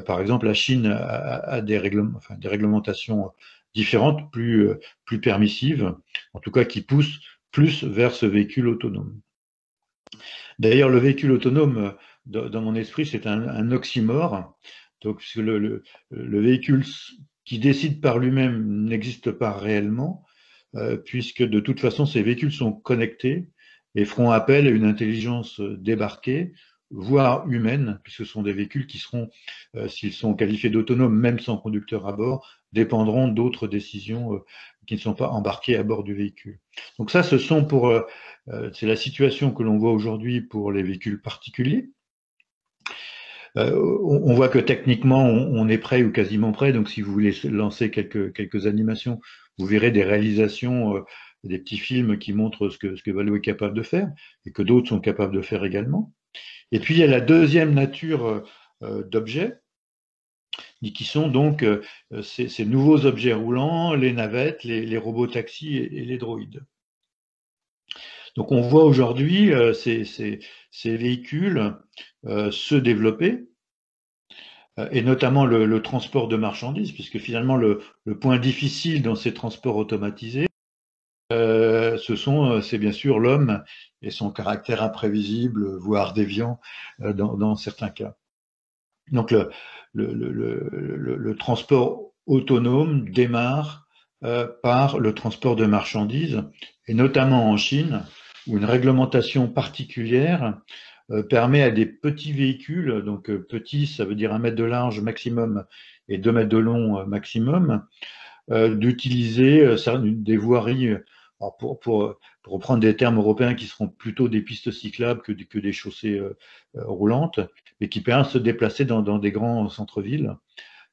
Par exemple, la Chine a des réglementations différentes, plus permissives, en tout cas qui poussent plus vers ce véhicule autonome. D'ailleurs, le véhicule autonome, dans mon esprit, c'est un oxymore. Donc, puisque le véhicule qui décide par lui-même n'existe pas réellement, puisque de toute façon, ces véhicules sont connectés et feront appel à une intelligence débarquée, voire humaine, puisque ce sont des véhicules qui seront, s'ils sont qualifiés d'autonomes, même sans conducteur à bord, dépendront d'autres décisions qui ne sont pas embarquées à bord du véhicule. Donc ça, c'est la situation que l'on voit aujourd'hui pour les véhicules particuliers. On voit que techniquement, on est prêt ou quasiment prêt. Donc, si vous voulez lancer quelques animations, vous verrez des réalisations, des petits films qui montrent ce que Valeo est capable de faire et que d'autres sont capables de faire également. Et puis, il y a la deuxième nature d'objets, qui sont donc ces nouveaux objets roulants, les navettes, les robots taxis et les droïdes. Donc, on voit aujourd'hui ces véhicules se développer, et notamment le transport de marchandises, puisque finalement le point difficile dans ces transports automatisés, c'est bien sûr l'homme et son caractère imprévisible, voire déviant dans certains cas. Donc le transport autonome démarre par le transport de marchandises, et notamment en Chine, où une réglementation particulière permet à des petits véhicules, donc petits, ça veut dire 1 mètre de large maximum et 2 mètres de long maximum, d'utiliser des voiries, pour reprendre des termes européens qui seront plutôt des pistes cyclables que des chaussées roulantes, mais qui permettent de se déplacer dans des grands centres-villes,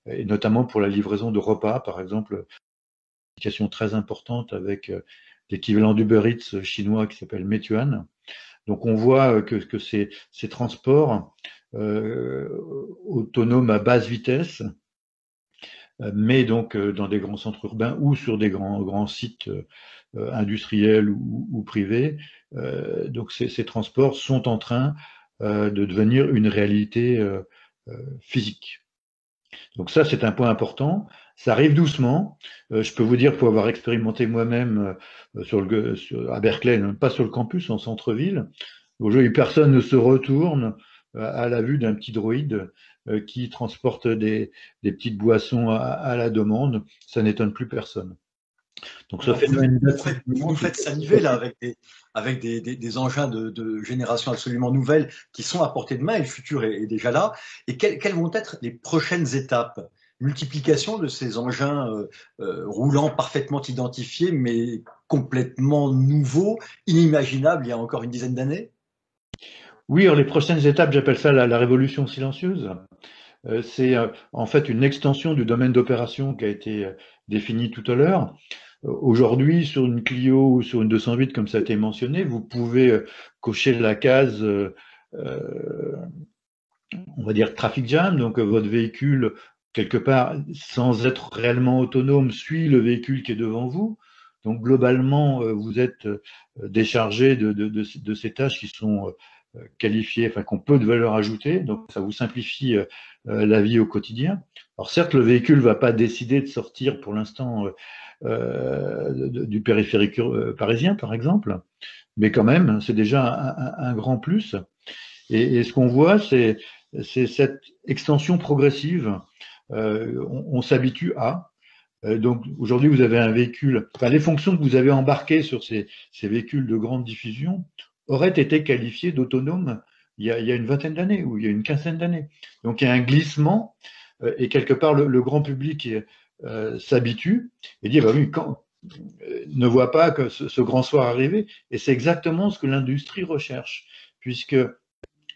et notamment pour la livraison de repas, par exemple, une application très importante avec l'équivalent d'Uber Eats chinois qui s'appelle Meituan. Donc on voit que ces transports autonomes à basse vitesse, mais donc dans des grands centres urbains ou sur des grands sites industriels ou privés, donc ces transports sont en train de devenir une réalité physique. Donc ça, c'est un point important. Ça arrive doucement. Je peux vous dire, pour avoir expérimenté moi-même à Berkeley, pas sur le campus, en centre-ville, aujourd'hui, personne ne se retourne à la vue d'un petit droïde qui transporte des petites boissons à la demande. Ça n'étonne plus personne. Donc, ce phénomène vous faites saliver là avec des engins de génération absolument nouvelle qui sont à portée de main, et le futur est déjà là. Et quelles vont être les prochaines étapes? Multiplication de ces engins roulants parfaitement identifiés, mais complètement nouveaux, inimaginables il y a encore une dizaine d'années? Oui, alors les prochaines étapes, j'appelle ça la révolution silencieuse. C'est en fait une extension du domaine d'opération qui a été défini tout à l'heure. Aujourd'hui, sur une Clio ou sur une 208, comme ça a été mentionné, vous pouvez cocher la case, on va dire traffic jam, donc votre véhicule, quelque part, sans être réellement autonome, suit le véhicule qui est devant vous. Donc globalement, vous êtes déchargé de ces tâches qui sont qualifiées, enfin qui ont peu de valeur ajoutée, donc ça vous simplifie la vie au quotidien. Alors certes, le véhicule ne va pas décider de sortir pour l'instant du périphérique parisien, par exemple, mais quand même, c'est déjà un grand plus. Et ce qu'on voit, c'est cette extension progressive. On s'habitue à. Donc aujourd'hui, vous avez un véhicule. Enfin, les fonctions que vous avez embarquées sur ces véhicules de grande diffusion auraient été qualifiées d'autonomes il y a une vingtaine d'années ou il y a une quinzaine d'années. Donc il y a un glissement et quelque part le grand public s'habitue et dit bah oui, ne voit pas que ce grand soir arriver. Et c'est exactement ce que l'industrie recherche, puisque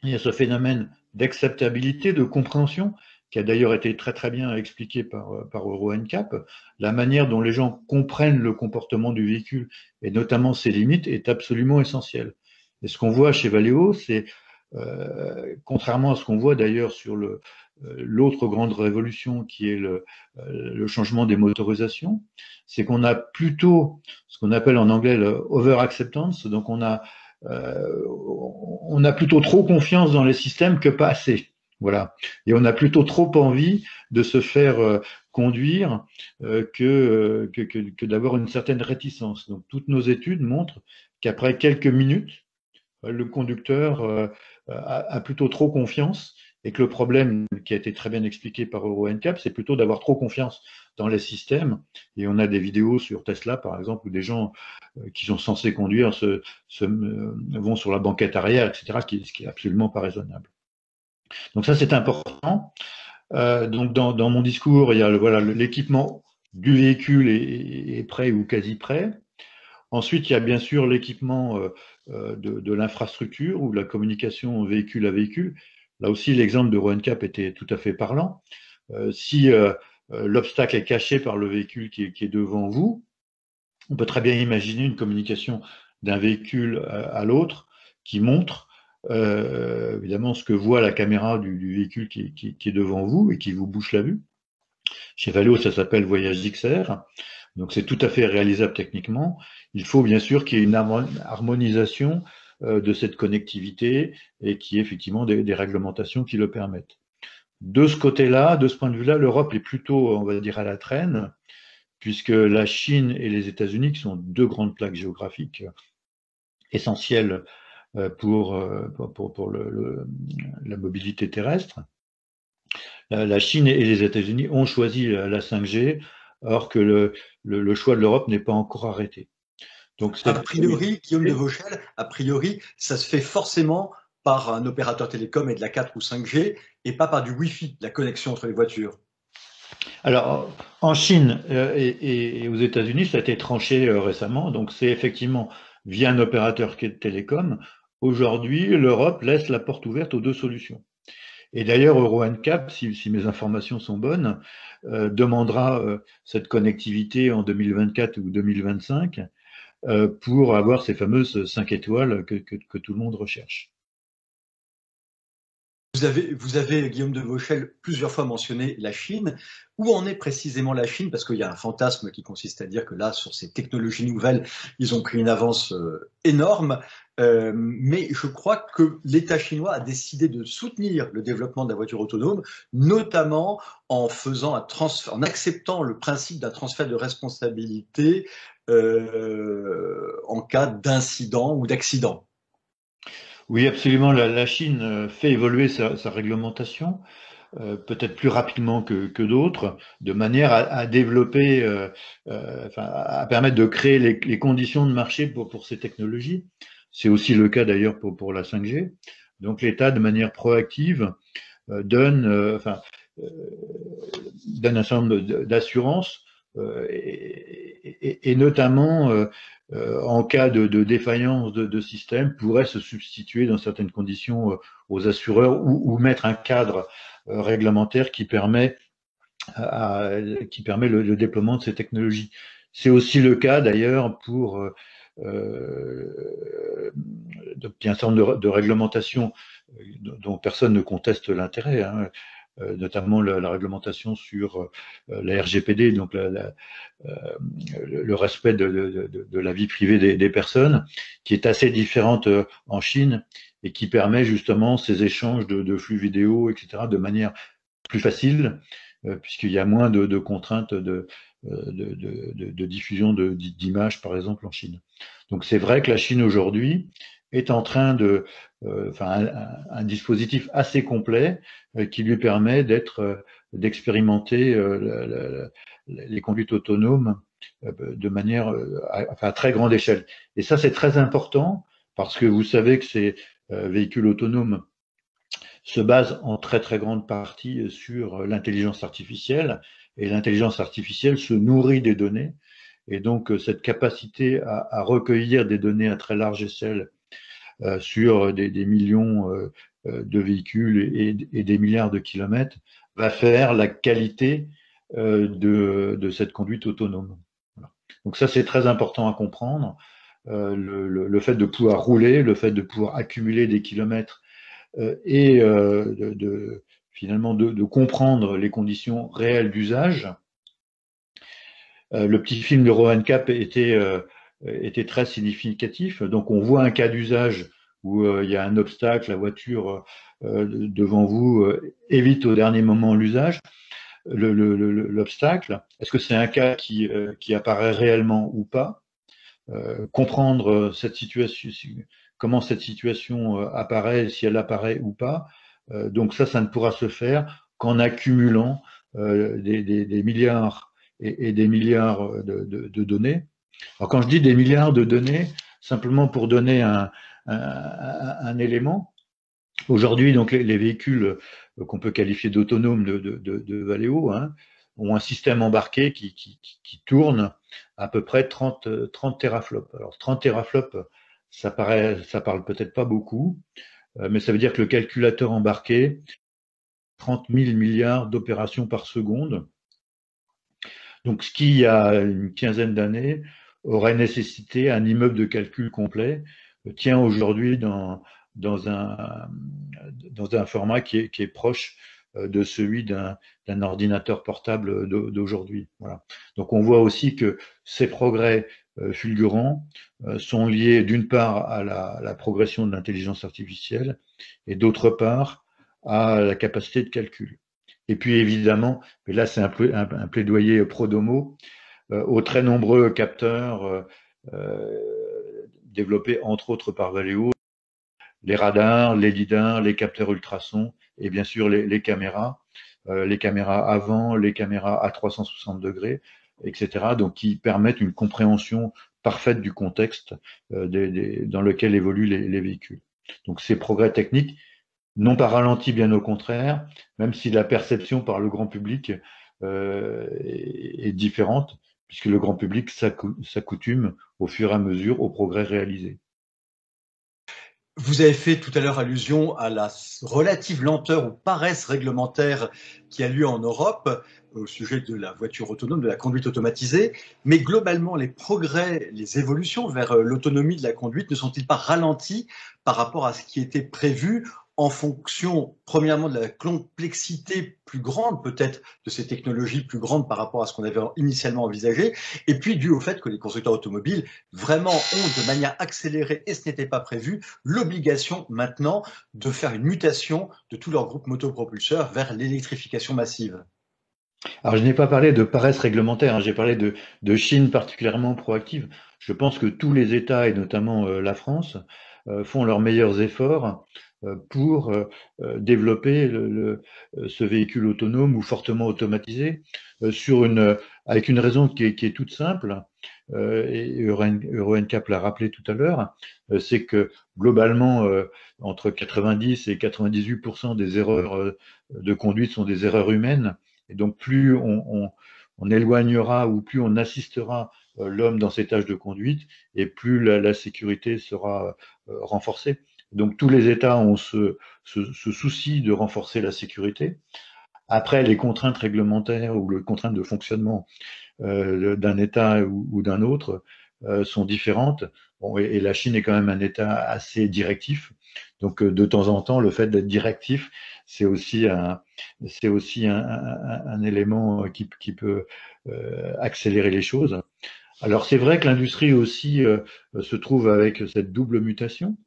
il y a ce phénomène d'acceptabilité, de compréhension, qui a d'ailleurs été très très bien expliqué par Euro NCAP, la manière dont les gens comprennent le comportement du véhicule et notamment ses limites est absolument essentielle. Et ce qu'on voit chez Valeo, c'est contrairement à ce qu'on voit d'ailleurs sur l'autre grande révolution qui est le changement des motorisations, c'est qu'on a plutôt ce qu'on appelle en anglais le over acceptance, donc on a plutôt trop confiance dans les systèmes que pas assez. Voilà. Et on a plutôt trop envie de se faire conduire que d'avoir une certaine réticence. Donc toutes nos études montrent qu'après quelques minutes, le conducteur a plutôt trop confiance et que le problème qui a été très bien expliqué par Euro NCAP, c'est plutôt d'avoir trop confiance dans les systèmes. Et on a des vidéos sur Tesla, par exemple, où des gens qui sont censés conduire vont sur la banquette arrière, etc., ce qui est absolument pas raisonnable. Donc ça, c'est important. Donc dans mon discours, il y a l'équipement du véhicule est prêt ou quasi prêt. Ensuite, il y a bien sûr l'équipement de l'infrastructure ou de la communication véhicule à véhicule. Là aussi, l'exemple de Euro NCAP était tout à fait parlant. Si l'obstacle est caché par le véhicule qui est devant vous, on peut très bien imaginer une communication d'un véhicule à l'autre qui montre évidemment ce que voit la caméra du véhicule qui est devant vous et qui vous bouche la vue. Chez Valeo, ça s'appelle Voyage XR. Donc c'est tout à fait réalisable techniquement. Il faut bien sûr qu'il y ait une harmonisation de cette connectivité et qu'il y ait effectivement des réglementations qui le permettent. De ce côté-là, de ce point de vue-là, l'Europe est plutôt, on va dire, à la traîne, puisque la Chine et les États-Unis, qui sont deux grandes plaques géographiques essentielles pour la mobilité terrestre, la Chine et les États-Unis ont choisi la 5G, alors que le choix de l'Europe n'est pas encore arrêté. Donc, a priori, Guillaume de Vauchel, a priori, ça se fait forcément par un opérateur télécom et de la 4 ou 5G et pas par du Wi-Fi, la connexion entre les voitures. Alors, en Chine et aux États-Unis, ça a été tranché récemment. Donc, c'est effectivement via un opérateur télécom. Aujourd'hui, l'Europe laisse la porte ouverte aux deux solutions. Et d'ailleurs, Euro NCAP, si mes informations sont bonnes, demandera cette connectivité en 2024 ou 2025 pour avoir ces fameuses 5 étoiles que tout le monde recherche. Vous avez, Guillaume de Vauchel, plusieurs fois mentionné la Chine. Où en est précisément la Chine? Parce qu'il y a un fantasme qui consiste à dire que là, sur ces technologies nouvelles, ils ont pris une avance énorme. Mais je crois que l'État chinois a décidé de soutenir le développement de la voiture autonome, notamment en acceptant le principe d'un transfert de responsabilité en cas d'incident ou d'accident. Oui, absolument. La Chine fait évoluer sa réglementation, peut-être plus rapidement que d'autres, de manière à développer, à permettre de créer les conditions de marché pour ces technologies. C'est aussi le cas d'ailleurs pour la 5G. Donc l'État, de manière proactive, donne un certain nombre d'assurances et notamment en cas de défaillance de système, pourrait se substituer dans certaines conditions aux assureurs ou mettre un cadre réglementaire qui permet le déploiement de ces technologies. C'est aussi le cas d'ailleurs pour il y a un certain nombre de réglementations dont personne ne conteste l'intérêt, hein, notamment la réglementation sur la RGPD, donc le respect de la vie privée des personnes, qui est assez différente en Chine et qui permet justement ces échanges de flux vidéo, etc., de manière plus facile, puisqu'il y a moins de contraintes de diffusion d'images, par exemple, en Chine. Donc c'est vrai que la Chine aujourd'hui est en train un dispositif assez complet qui lui permet d'expérimenter les conduites autonomes de manière à très grande échelle. Et ça, c'est très important parce que vous savez que ces véhicules autonomes se basent en très très grande partie sur l'intelligence artificielle, et l'intelligence artificielle se nourrit des données. Et donc cette capacité à recueillir des données à très large échelle sur des millions de véhicules et des milliards de kilomètres va faire la qualité de cette conduite autonome. Voilà. Donc ça, c'est très important à comprendre. Le fait de pouvoir rouler, le fait de pouvoir accumuler des kilomètres et finalement de comprendre les conditions réelles d'usage. Le petit film de Rowan Cap était très significatif. Donc on voit un cas d'usage où il y a un obstacle, la voiture devant vous évite au dernier moment l'usage, l'obstacle. Est-ce que c'est un cas qui apparaît réellement ou pas? Comprendre cette situation, comment cette situation apparaît, si elle apparaît ou pas. Donc ça ne pourra se faire qu'en accumulant des milliards et des milliards de données. Alors quand je dis des milliards de données, simplement pour donner un élément, aujourd'hui donc les véhicules qu'on peut qualifier d'autonomes de Valeo ont un système embarqué qui tourne à peu près 30 teraflops. Alors 30 teraflops, ça parle peut-être pas beaucoup, mais ça veut dire que le calculateur embarqué 30 000 milliards d'opérations par seconde. Donc, ce qui, il y a une quinzaine d'années, aurait nécessité un immeuble de calcul complet, tient aujourd'hui dans un format qui est proche de celui d'un ordinateur portable d'aujourd'hui. Voilà. Donc, on voit aussi que ces progrès fulgurants sont liés d'une part à la progression de l'intelligence artificielle et d'autre part à la capacité de calcul. Et puis évidemment, mais là c'est un plaidoyer pro domo, aux très nombreux capteurs développés entre autres par Valeo, les radars, les lidars, les capteurs ultrasons et bien sûr les caméras avant, les caméras à 360 degrés, etc. Donc qui permettent une compréhension parfaite du contexte dans lequel évoluent les véhicules. Donc ces progrès techniques non pas ralenti, bien au contraire, même si la perception par le grand public est différente, puisque le grand public s'accoutume au fur et à mesure aux progrès réalisés. Vous avez fait tout à l'heure allusion à la relative lenteur ou paresse réglementaire qui a lieu en Europe au sujet de la voiture autonome, de la conduite automatisée. Mais globalement, les progrès, les évolutions vers l'autonomie de la conduite ne sont-ils pas ralentis par rapport à ce qui était prévu en fonction, premièrement, de la complexité plus grande, peut-être, de ces technologies plus grandes par rapport à ce qu'on avait initialement envisagé, et puis dû au fait que les constructeurs automobiles vraiment ont de manière accélérée, et ce n'était pas prévu, l'obligation maintenant de faire une mutation de tout leur groupe motopropulseur vers l'électrification massive. Alors, je n'ai pas parlé de paresse réglementaire, j'ai parlé de Chine particulièrement proactive. Je pense que tous les États, et notamment la France, font leurs meilleurs efforts pour développer ce véhicule autonome ou fortement automatisé avec une raison qui est toute simple, et Euro NCAP l'a rappelé tout à l'heure, c'est que globalement, entre 90 et 98% des erreurs de conduite sont des erreurs humaines. Et donc, plus on éloignera ou plus on assistera l'homme dans ses tâches de conduite, et plus la sécurité sera renforcée. Donc, tous les États ont ce souci de renforcer la sécurité. Après, les contraintes réglementaires ou les contraintes de fonctionnement d'un État ou d'un autre sont différentes. Bon, et la Chine est quand même un État assez directif. Donc, de temps en temps, le fait d'être directif, c'est aussi un élément qui peut accélérer les choses. Alors, c'est vrai que l'industrie aussi se trouve avec cette double mutation.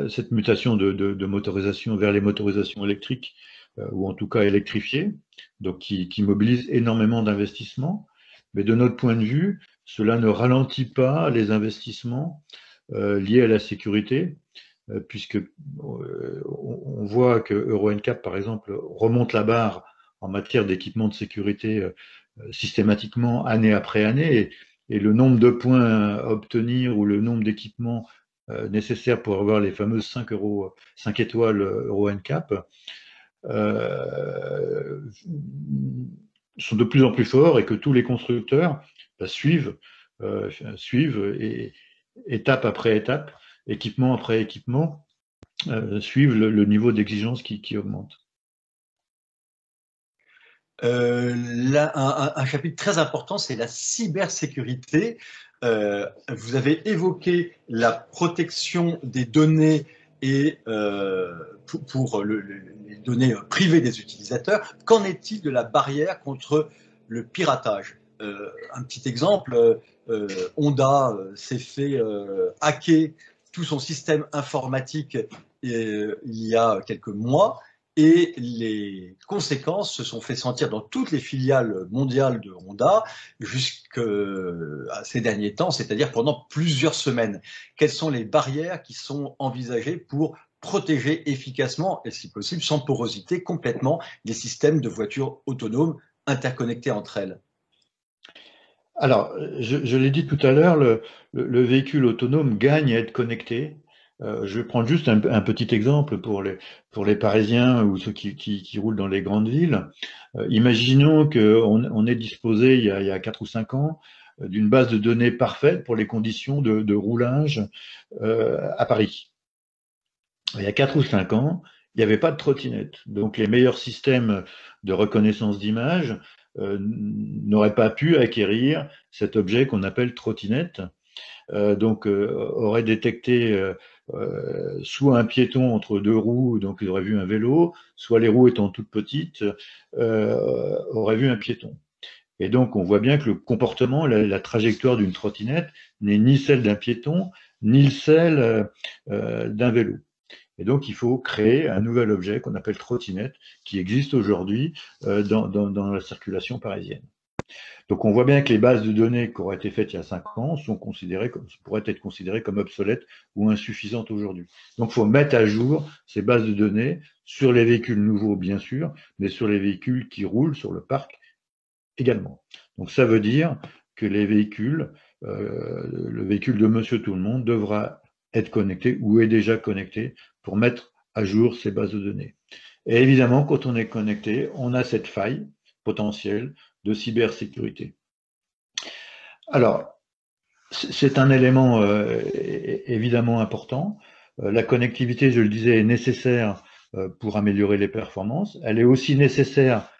Cette mutation de motorisation vers les motorisations électriques ou en tout cas électrifiées, donc qui mobilise énormément d'investissements. Mais de notre point de vue, cela ne ralentit pas les investissements liés à la sécurité, puisque on voit que Euro NCAP, par exemple, remonte la barre en matière d'équipement de sécurité systématiquement année après année, et le nombre de points à obtenir ou le nombre d'équipements nécessaires pour avoir les fameuses 5 étoiles Euro NCAP sont de plus en plus forts, et que tous les constructeurs suivent et étape après étape, équipement après équipement, suivent le niveau d'exigence qui augmente. Un chapitre très important, c'est la cybersécurité. Vous avez évoqué la protection des données et pour les données privées des utilisateurs. Qu'en est-il de la barrière contre le piratage? Un petit exemple, Honda s'est fait hacker tout son système informatique il y a quelques mois. Et les conséquences se sont fait sentir dans toutes les filiales mondiales de Honda jusqu'à ces derniers temps, c'est-à-dire pendant plusieurs semaines. Quelles sont les barrières qui sont envisagées pour protéger efficacement et si possible sans porosité complètement les systèmes de voitures autonomes interconnectés entre elles? Alors, je l'ai dit tout à l'heure, le véhicule autonome gagne à être connecté. Je vais prendre juste un petit exemple pour les Parisiens ou ceux qui roulent dans les grandes villes. Imaginons qu'on est disposé il y a 4 ou 5 ans d'une base de données parfaite pour les conditions de roulage à Paris. Il y a 4 ou 5 ans, il n'y avait pas de trottinette. Donc les meilleurs systèmes de reconnaissance d'image n'auraient pas pu acquérir cet objet qu'on appelle trottinette. Donc aurait détecté soit un piéton entre deux roues, donc il aurait vu un vélo, soit les roues étant toutes petites, aurait vu un piéton. Et donc on voit bien que le comportement, la trajectoire d'une trottinette n'est ni celle d'un piéton, ni celle d'un vélo. Et donc, il faut créer un nouvel objet qu'on appelle trottinette, qui existe aujourd'hui dans la circulation parisienne. Donc, on voit bien que les bases de données qui auraient été faites il y a 5 ans pourraient être considérées comme obsolètes ou insuffisantes aujourd'hui. Donc, il faut mettre à jour ces bases de données sur les véhicules nouveaux, bien sûr, mais sur les véhicules qui roulent sur le parc également. Donc, ça veut dire que les véhicules, le véhicule de Monsieur Tout-le-Monde devra être connecté ou est déjà connecté pour mettre à jour ces bases de données. Et évidemment, quand on est connecté, on a cette faille potentielle de cybersécurité. Alors, c'est un élément évidemment important. La connectivité, je le disais, est nécessaire pour améliorer les performances. Elle est aussi nécessaire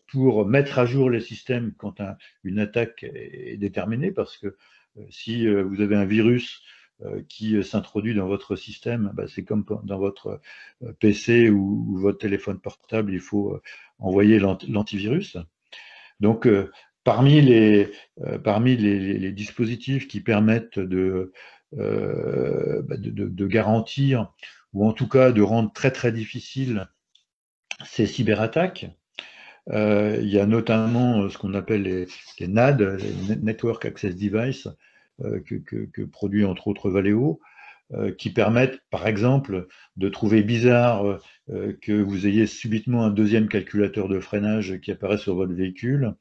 pour mettre à jour les systèmes quand une attaque est déterminée, parce que si vous avez un virus qui s'introduit dans votre système, c'est comme dans votre PC ou votre téléphone portable, il faut envoyer l'antivirus. Donc, parmi les dispositifs qui permettent de garantir, ou en tout cas de rendre très très difficile ces cyberattaques, il y a notamment ce qu'on appelle les NAD, les Network Access Device, que produit entre autres Valeo, qui permettent par exemple de trouver bizarre que vous ayez subitement un deuxième calculateur de freinage qui apparaît sur votre véhicule,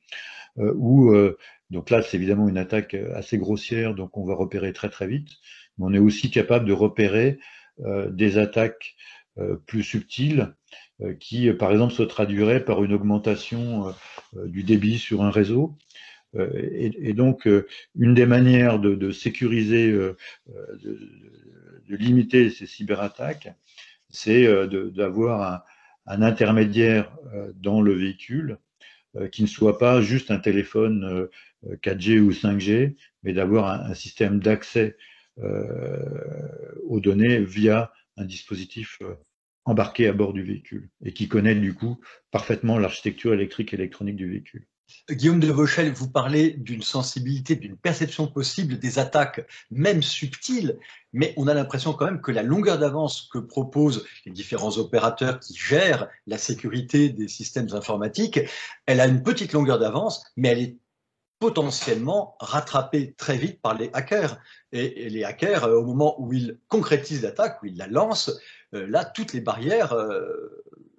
donc là c'est évidemment une attaque assez grossière, donc on va repérer très très vite, mais on est aussi capable de repérer des attaques plus subtiles qui par exemple se traduiraient par une augmentation du débit sur un réseau. Et donc, une des manières de sécuriser, de limiter ces cyberattaques, c'est d'avoir un intermédiaire dans le véhicule qui ne soit pas juste un téléphone 4G ou 5G, mais d'avoir un système d'accès aux données via un dispositif embarqué à bord du véhicule et qui connaît du coup parfaitement l'architecture électrique et électronique du véhicule. Guillaume de Vauchel, vous parlez d'une sensibilité, d'une perception possible des attaques, même subtiles, mais on a l'impression quand même que la longueur d'avance que proposent les différents opérateurs qui gèrent la sécurité des systèmes informatiques, elle a une petite longueur d'avance, mais elle est potentiellement rattrapée très vite par les hackers. Et les hackers, au moment où ils concrétisent l'attaque, où ils la lancent, là, toutes les barrières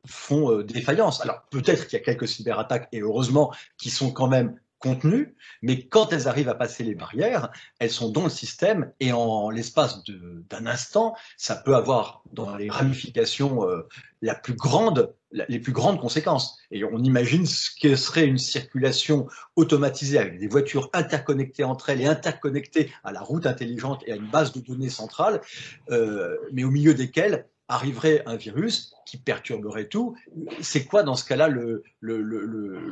font défaillance. Alors peut-être qu'il y a quelques cyberattaques, et heureusement, qui sont quand même contenues, mais quand elles arrivent à passer les barrières, elles sont dans le système, et en l'espace d'un instant, ça peut avoir dans les ramifications les plus grandes conséquences. Et on imagine ce que serait une circulation automatisée avec des voitures interconnectées entre elles et interconnectées à la route intelligente et à une base de données centrale, mais au milieu desquelles arriverait un virus qui perturberait tout. C'est quoi dans ce cas-là le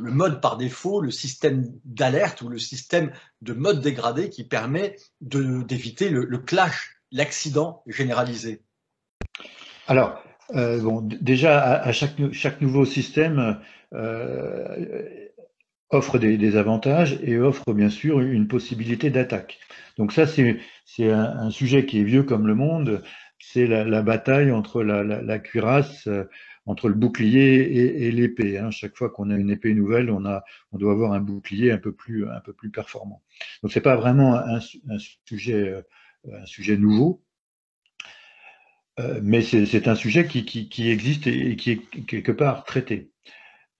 mode par défaut, le système d'alerte ou le système de mode dégradé qui permet d'éviter le clash, l'accident généralisé? Alors, bon, déjà, à chaque nouveau système offre des avantages et offre bien sûr une possibilité d'attaque. Donc ça, c'est un sujet qui est vieux comme le monde. C'est la bataille entre la cuirasse, entre le bouclier et l'épée. Hein. Chaque fois qu'on a une épée nouvelle, on doit avoir un bouclier un peu plus performant. Donc c'est pas vraiment un sujet nouveau. Mais c'est un sujet qui existe et qui est quelque part traité.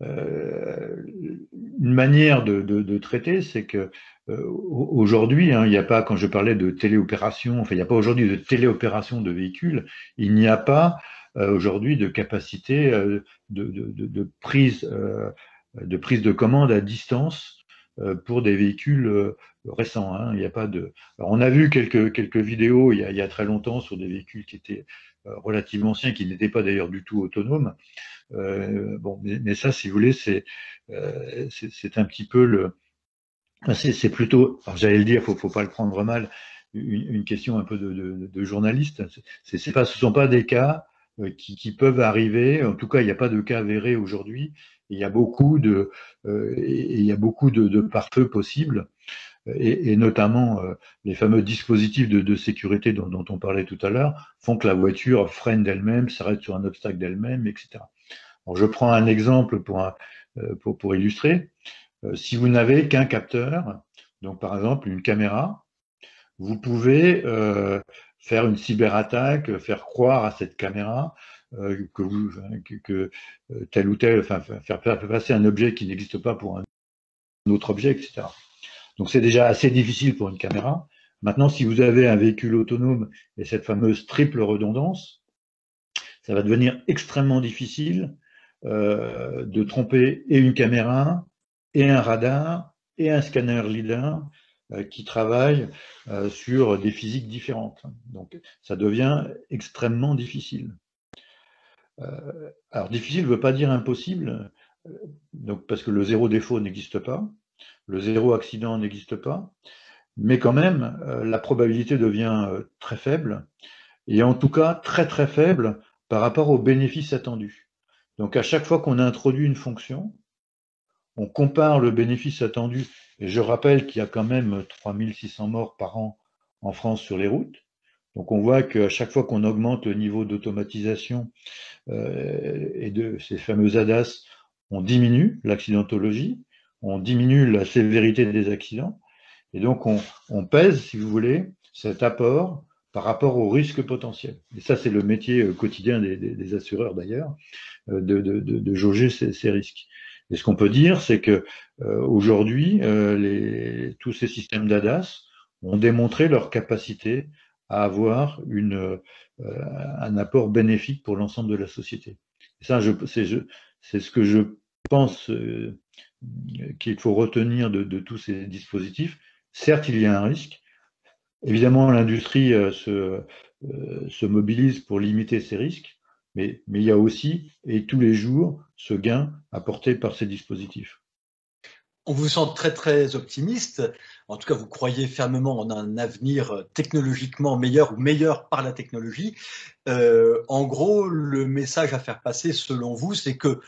Une manière de traiter, c'est que aujourd'hui, hein, il n'y a pas, quand je parlais de téléopération, enfin, il n'y a pas aujourd'hui de téléopération de véhicules, il n'y a pas aujourd'hui de capacité de prise de commande à distance pour des véhicules récents. Hein. Il n'y a pas de. Alors, on a vu quelques vidéos il y a très longtemps sur des véhicules qui étaient relativement anciens, qui n'étaient pas d'ailleurs du tout autonomes. Bon, mais ça, si vous voulez, c'est un petit peu c'est plutôt, alors j'allais le dire, faut pas le prendre mal, une question un peu de journaliste. Ce sont pas des cas qui peuvent arriver. En tout cas, il n'y a pas de cas avérés aujourd'hui. Il y a beaucoup de pare-feux possibles. Et notamment les fameux dispositifs de sécurité dont on parlait tout à l'heure font que la voiture freine d'elle-même, s'arrête sur un obstacle d'elle-même, etc. Alors, je prends un exemple pour illustrer. Si vous n'avez qu'un capteur, donc par exemple une caméra, vous pouvez faire une cyberattaque, faire croire à cette caméra que tel ou tel, enfin faire passer un objet qui n'existe pas pour un autre objet, etc. Donc c'est déjà assez difficile pour une caméra. Maintenant, si vous avez un véhicule autonome et cette fameuse triple redondance, ça va devenir extrêmement difficile de tromper et une caméra, et un radar, et un scanner LIDAR qui travaillent sur des physiques différentes. Donc ça devient extrêmement difficile. Alors difficile ne veut pas dire impossible, donc, parce que le zéro défaut n'existe pas, le zéro accident n'existe pas, mais quand même la probabilité devient très faible, et en tout cas très très faible par rapport aux bénéfices attendus. Donc à chaque fois qu'on introduit une fonction, on compare le bénéfice attendu, et je rappelle qu'il y a quand même 3600 morts par an en France sur les routes. Donc on voit qu'à chaque fois qu'on augmente le niveau d'automatisation et de ces fameux ADAS, on diminue l'accidentologie, on diminue la sévérité des accidents, et donc on pèse, si vous voulez, cet apport par rapport au risque potentiel. Et ça, c'est le métier quotidien des assureurs d'ailleurs, de jauger ces risques. Et ce qu'on peut dire, c'est que aujourd'hui, tous ces systèmes d'ADAS ont démontré leur capacité à avoir un apport bénéfique pour l'ensemble de la société. Et ça, c'est ce que je pense qu'il faut retenir de tous ces dispositifs. Certes, il y a un risque. Évidemment, l'industrie se mobilise pour limiter ces risques, mais il y a aussi, et tous les jours, ce gain apporté par ces dispositifs. On vous sent très très optimiste. En tout cas, vous croyez fermement en un avenir technologiquement meilleur ou meilleur par la technologie. En gros, le message à faire passer, selon vous, c'est que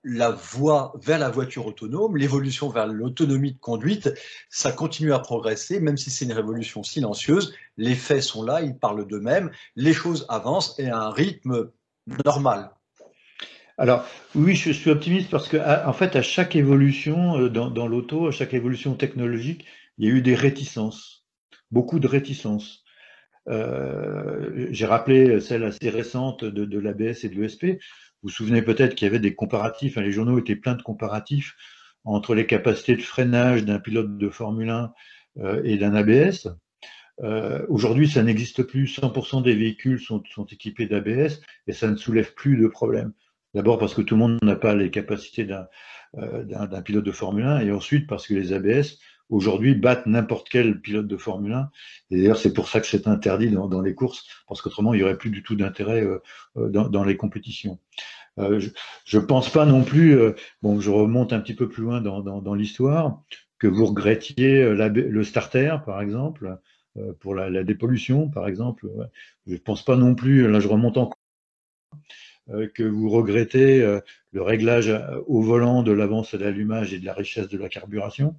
la voie vers la voiture autonome, l'évolution vers l'autonomie de conduite, ça continue à progresser, même si c'est une révolution silencieuse. Les faits sont là, ils parlent d'eux-mêmes, les choses avancent et à un rythme normal. Alors, oui, je suis optimiste parce que, en fait, à chaque évolution dans l'auto, à chaque évolution technologique, il y a eu des réticences, beaucoup de réticences. J'ai rappelé celle assez récente de l'ABS et de l'ESP. Vous vous souvenez peut-être qu'il y avait des comparatifs, hein, les journaux étaient pleins de comparatifs entre les capacités de freinage d'un pilote de Formule 1 et d'un ABS. Aujourd'hui, ça n'existe plus. 100% des véhicules sont équipés d'ABS et ça ne soulève plus de problème. D'abord parce que tout le monde n'a pas les capacités d'un pilote de Formule 1 et ensuite parce que les ABS aujourd'hui battent n'importe quel pilote de Formule 1. Et d'ailleurs, c'est pour ça que c'est interdit dans les courses, parce qu'autrement, il n'y aurait plus du tout d'intérêt dans les compétitions. Je pense pas non plus, bon, je remonte un petit peu plus loin dans l'histoire, que vous regrettiez le starter, par exemple, pour la dépollution, par exemple. Je pense pas non plus, là je remonte encore, que vous regrettez le réglage au volant de l'avance à l'allumage et de la richesse de la carburation.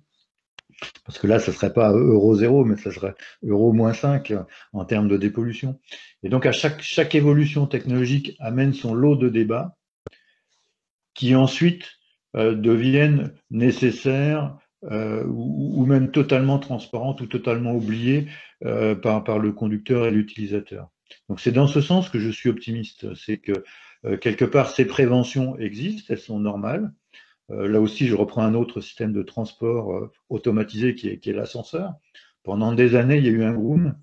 Parce que là, ce serait pas euro 0, mais ça serait euro -5 en termes de dépollution. Et donc, à chaque évolution technologique amène son lot de débats qui ensuite deviennent nécessaires ou même totalement transparentes ou totalement oubliées par le conducteur et l'utilisateur. Donc c'est dans ce sens que je suis optimiste, c'est que quelque part ces préventions existent, elles sont normales. Là aussi, je reprends un autre système de transport automatisé qui est l'ascenseur. Pendant des années, il y a eu un groom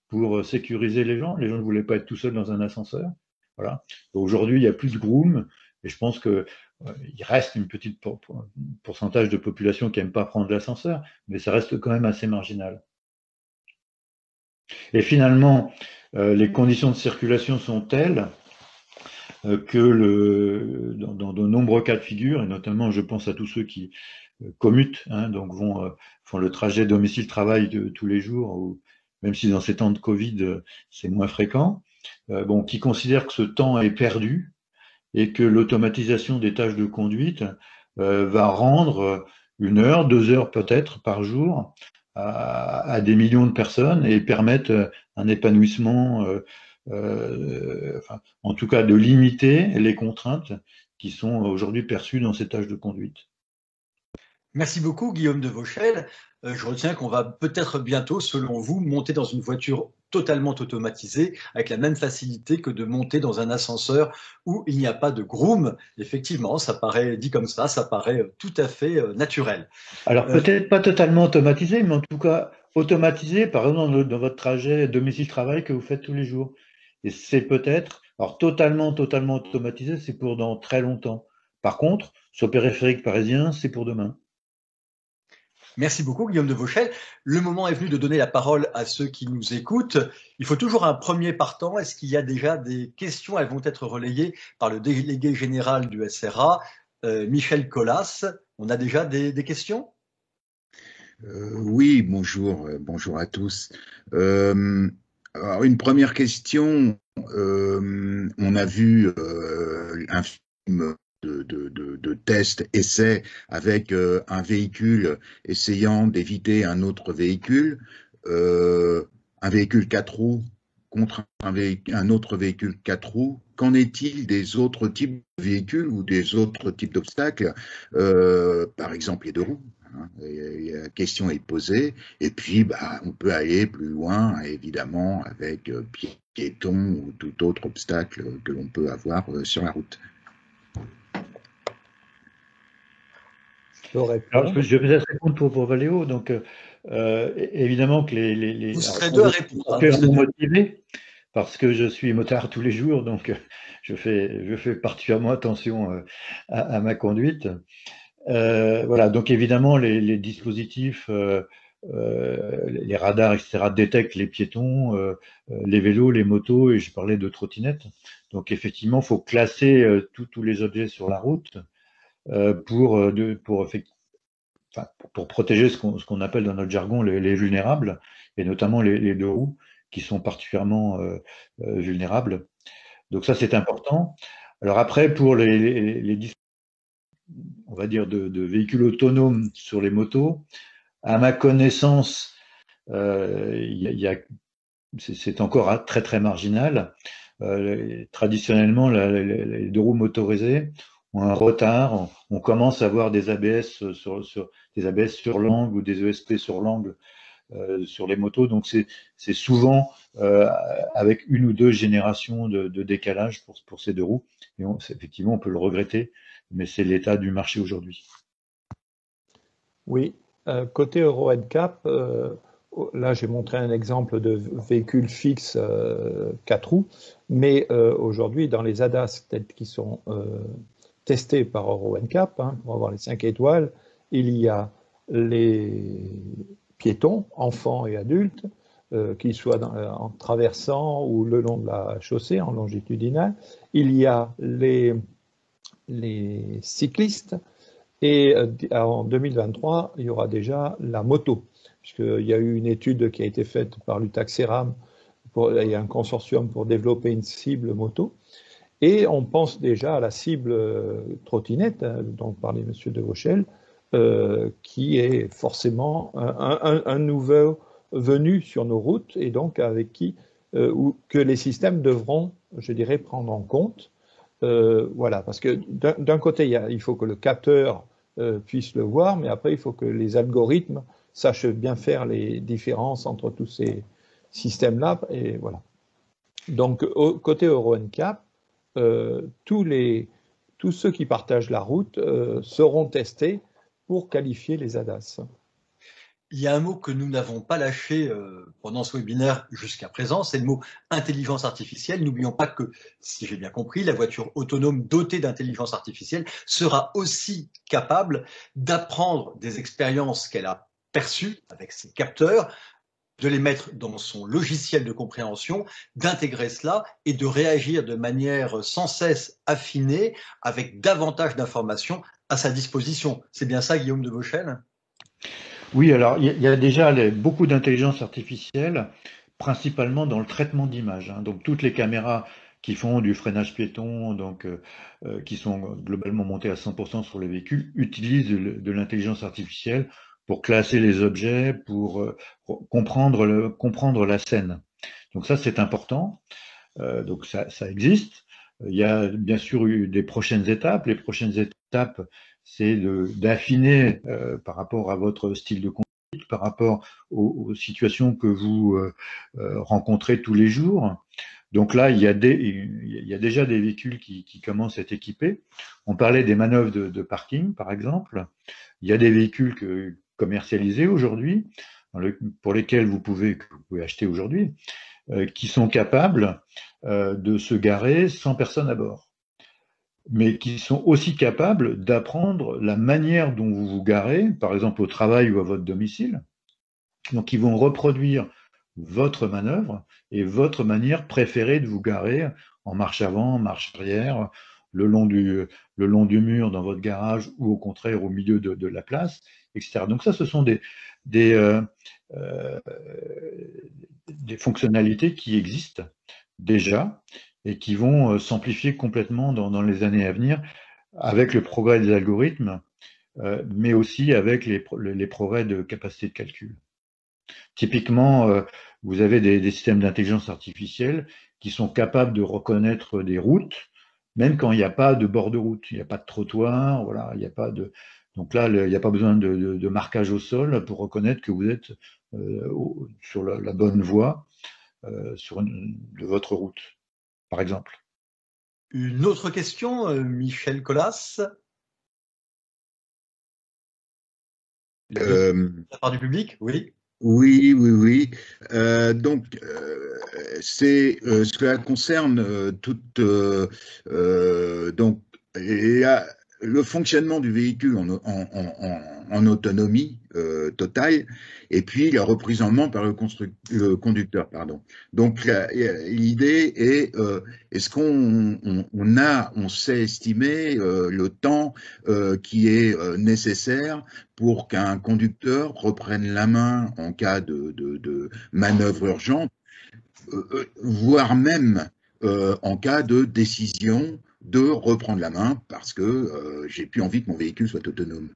pour sécuriser les gens. Les gens ne voulaient pas être tout seuls dans un ascenseur. Voilà. Aujourd'hui, il n'y a plus de groom. Et je pense que il reste une petite pourcentage de population qui n'aime pas prendre l'ascenseur, mais ça reste quand même assez marginal. Et finalement, les conditions de circulation sont telles que dans de nombreux cas de figure, et notamment je pense à tous ceux qui commutent, hein, donc font le trajet domicile-travail de tous les jours, ou, même si dans ces temps de Covid c'est moins fréquent, bon, qui considèrent que ce temps est perdu et que l'automatisation des tâches de conduite va rendre 1 heure, 2 heures peut-être par jour à des millions de personnes et permettre un épanouissement, enfin, en tout cas de limiter les contraintes qui sont aujourd'hui perçues dans ces tâches de conduite. Merci beaucoup, Guillaume de Vauchel. Je retiens qu'on va peut-être bientôt, selon vous, monter dans une voiture totalement automatisée avec la même facilité que de monter dans un ascenseur où il n'y a pas de groom. Effectivement, ça paraît dit comme ça paraît tout à fait naturel. Alors peut-être pas totalement automatisé, mais en tout cas automatisé, par exemple dans votre trajet domicile-travail que vous faites tous les jours. Et c'est peut-être, alors totalement automatisé, c'est pour dans très longtemps. Par contre, sur le périphérique parisien, c'est pour demain. Merci beaucoup, Guillaume de Vauchel. Le moment est venu de donner la parole à ceux qui nous écoutent. Il faut toujours un premier partant. Est-ce qu'il y a déjà des questions? Elles vont être relayées par le délégué général du SRA, Michel Collas. On a déjà des questions? Oui, bonjour à tous. Alors une première question. On a vu un film de test, essai avec un véhicule essayant d'éviter un autre véhicule, un véhicule 4 roues contre un autre véhicule 4 roues. Qu'en est-il des autres types de véhicules ou des autres types d'obstacles, par exemple les 2 roues? La question est posée, et puis on peut aller plus loin, évidemment, avec piétons ou tout autre obstacle que l'on peut avoir sur la route. Alors, je vais peut-être répondre pour Valéo. Donc, évidemment que les vous serez deux à répondre. Motivé, parce que je suis motard tous les jours, donc je fais particulièrement attention à ma conduite. Voilà, donc évidemment, les dispositifs, les radars, etc., détectent les piétons, les vélos, les motos, et je parlais de trottinettes. Donc effectivement, il faut classer tous les objets sur la route pour protéger ce qu'on appelle dans notre jargon les vulnérables, et notamment les 2 roues, qui sont particulièrement vulnérables. Donc ça, c'est important. Alors après, pour on va dire de véhicules autonomes sur les motos, à ma connaissance, c'est encore très très marginal. Traditionnellement, les 2 roues motorisées ont un retard. On commence à avoir des ABS des ABS sur l'angle ou des ESP sur l'angle sur les motos. Donc c'est souvent avec 1 ou 2 générations de décalage pour ces 2 roues. Et effectivement, on peut le regretter, mais c'est l'état du marché aujourd'hui. Oui, côté Euro NCAP, là j'ai montré un exemple de véhicule fixe 4 roues, mais aujourd'hui dans les ADAS qui sont testés par Euro NCAP, pour avoir les 5 étoiles, il y a les piétons, enfants et adultes, qu'ils soient en traversant ou le long de la chaussée en longitudinale. Il y a les cyclistes et en 2023, il y aura déjà la moto, puisqu'il y a eu une étude qui a été faite par l'Utaxeram, il y a un consortium pour développer une cible moto, et on pense déjà à la cible trottinette, dont parlait M. De Vauchel, qui est forcément un nouveau venu sur nos routes et donc avec qui que les systèmes devront, je dirais, prendre en compte. Voilà, parce que d'un côté, il faut que le capteur puisse le voir, mais après, il faut que les algorithmes sachent bien faire les différences entre tous ces systèmes-là. Et voilà. Donc, côté Euro NCAP, tous ceux qui partagent la route seront testés pour qualifier les ADAS. Il y a un mot que nous n'avons pas lâché pendant ce webinaire jusqu'à présent, c'est le mot intelligence artificielle. N'oublions pas que, si j'ai bien compris, la voiture autonome dotée d'intelligence artificielle sera aussi capable d'apprendre des expériences qu'elle a perçues avec ses capteurs, de les mettre dans son logiciel de compréhension, d'intégrer cela et de réagir de manière sans cesse affinée avec davantage d'informations à sa disposition. C'est bien ça, Guillaume de Vauchel ? Oui, alors il y a déjà beaucoup d'intelligence artificielle, principalement dans le traitement d'images. Donc toutes les caméras qui font du freinage piéton, donc qui sont globalement montées à 100% sur les véhicules, utilisent de l'intelligence artificielle pour classer les objets, pour comprendre la scène. Donc ça, c'est important. Donc ça existe. Il y a bien sûr eu des prochaines étapes. Les prochaines étapes, c'est d'affiner par rapport à votre style de conduite, par rapport aux situations que vous rencontrez tous les jours. Donc là, il y a déjà des véhicules qui commencent à être équipés. On parlait des manœuvres de parking, par exemple. Il y a des véhicules commercialisés aujourd'hui, pour lesquels que vous pouvez acheter aujourd'hui, qui sont capables de se garer sans personne à bord, mais qui sont aussi capables d'apprendre la manière dont vous vous garez, par exemple au travail ou à votre domicile. Donc, ils vont reproduire votre manœuvre et votre manière préférée de vous garer en marche avant, en marche arrière, le long du mur dans votre garage ou au contraire au milieu de la place, etc. Donc ça, ce sont des fonctionnalités qui existent déjà et qui vont s'amplifier complètement dans les années à venir avec le progrès des algorithmes, mais aussi avec les progrès de capacité de calcul. Typiquement, vous avez des systèmes d'intelligence artificielle qui sont capables de reconnaître des routes, même quand il n'y a pas de bord de route, il n'y a pas de trottoir, voilà, il n'y a pas de. Donc là, il n'y a pas besoin de marquage au sol pour reconnaître que vous êtes sur la bonne voie de votre route, par exemple. Une autre question, Michel Collas. De la part du public, oui. Oui. Cela concerne toute donc le fonctionnement du véhicule en autonomie totale, et puis la reprise en main par le conducteur, pardon. Donc l'idée est est-ce on sait estimer le temps qui est nécessaire pour qu'un conducteur reprenne la main en cas de manœuvre urgente, voire même en cas de décision de reprendre la main parce que j'ai plus envie que mon véhicule soit autonome.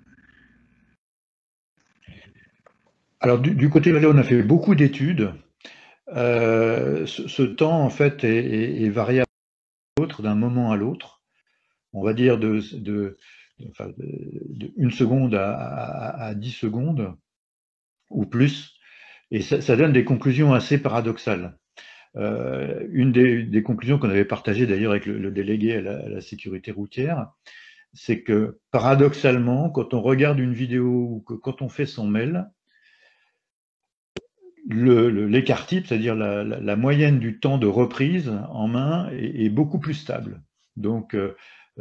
Alors du côté de là, on a fait beaucoup d'études. Ce temps, en fait, est variable d'un moment à l'autre. On va dire de 1 seconde à 10 secondes ou plus. Et ça donne des conclusions assez paradoxales. Une des conclusions qu'on avait partagées d'ailleurs avec le délégué à la sécurité routière, c'est que paradoxalement, quand on regarde une vidéo ou quand on fait son mail, l'écart type, c'est-à-dire la moyenne du temps de reprise en main est beaucoup plus stable. Donc,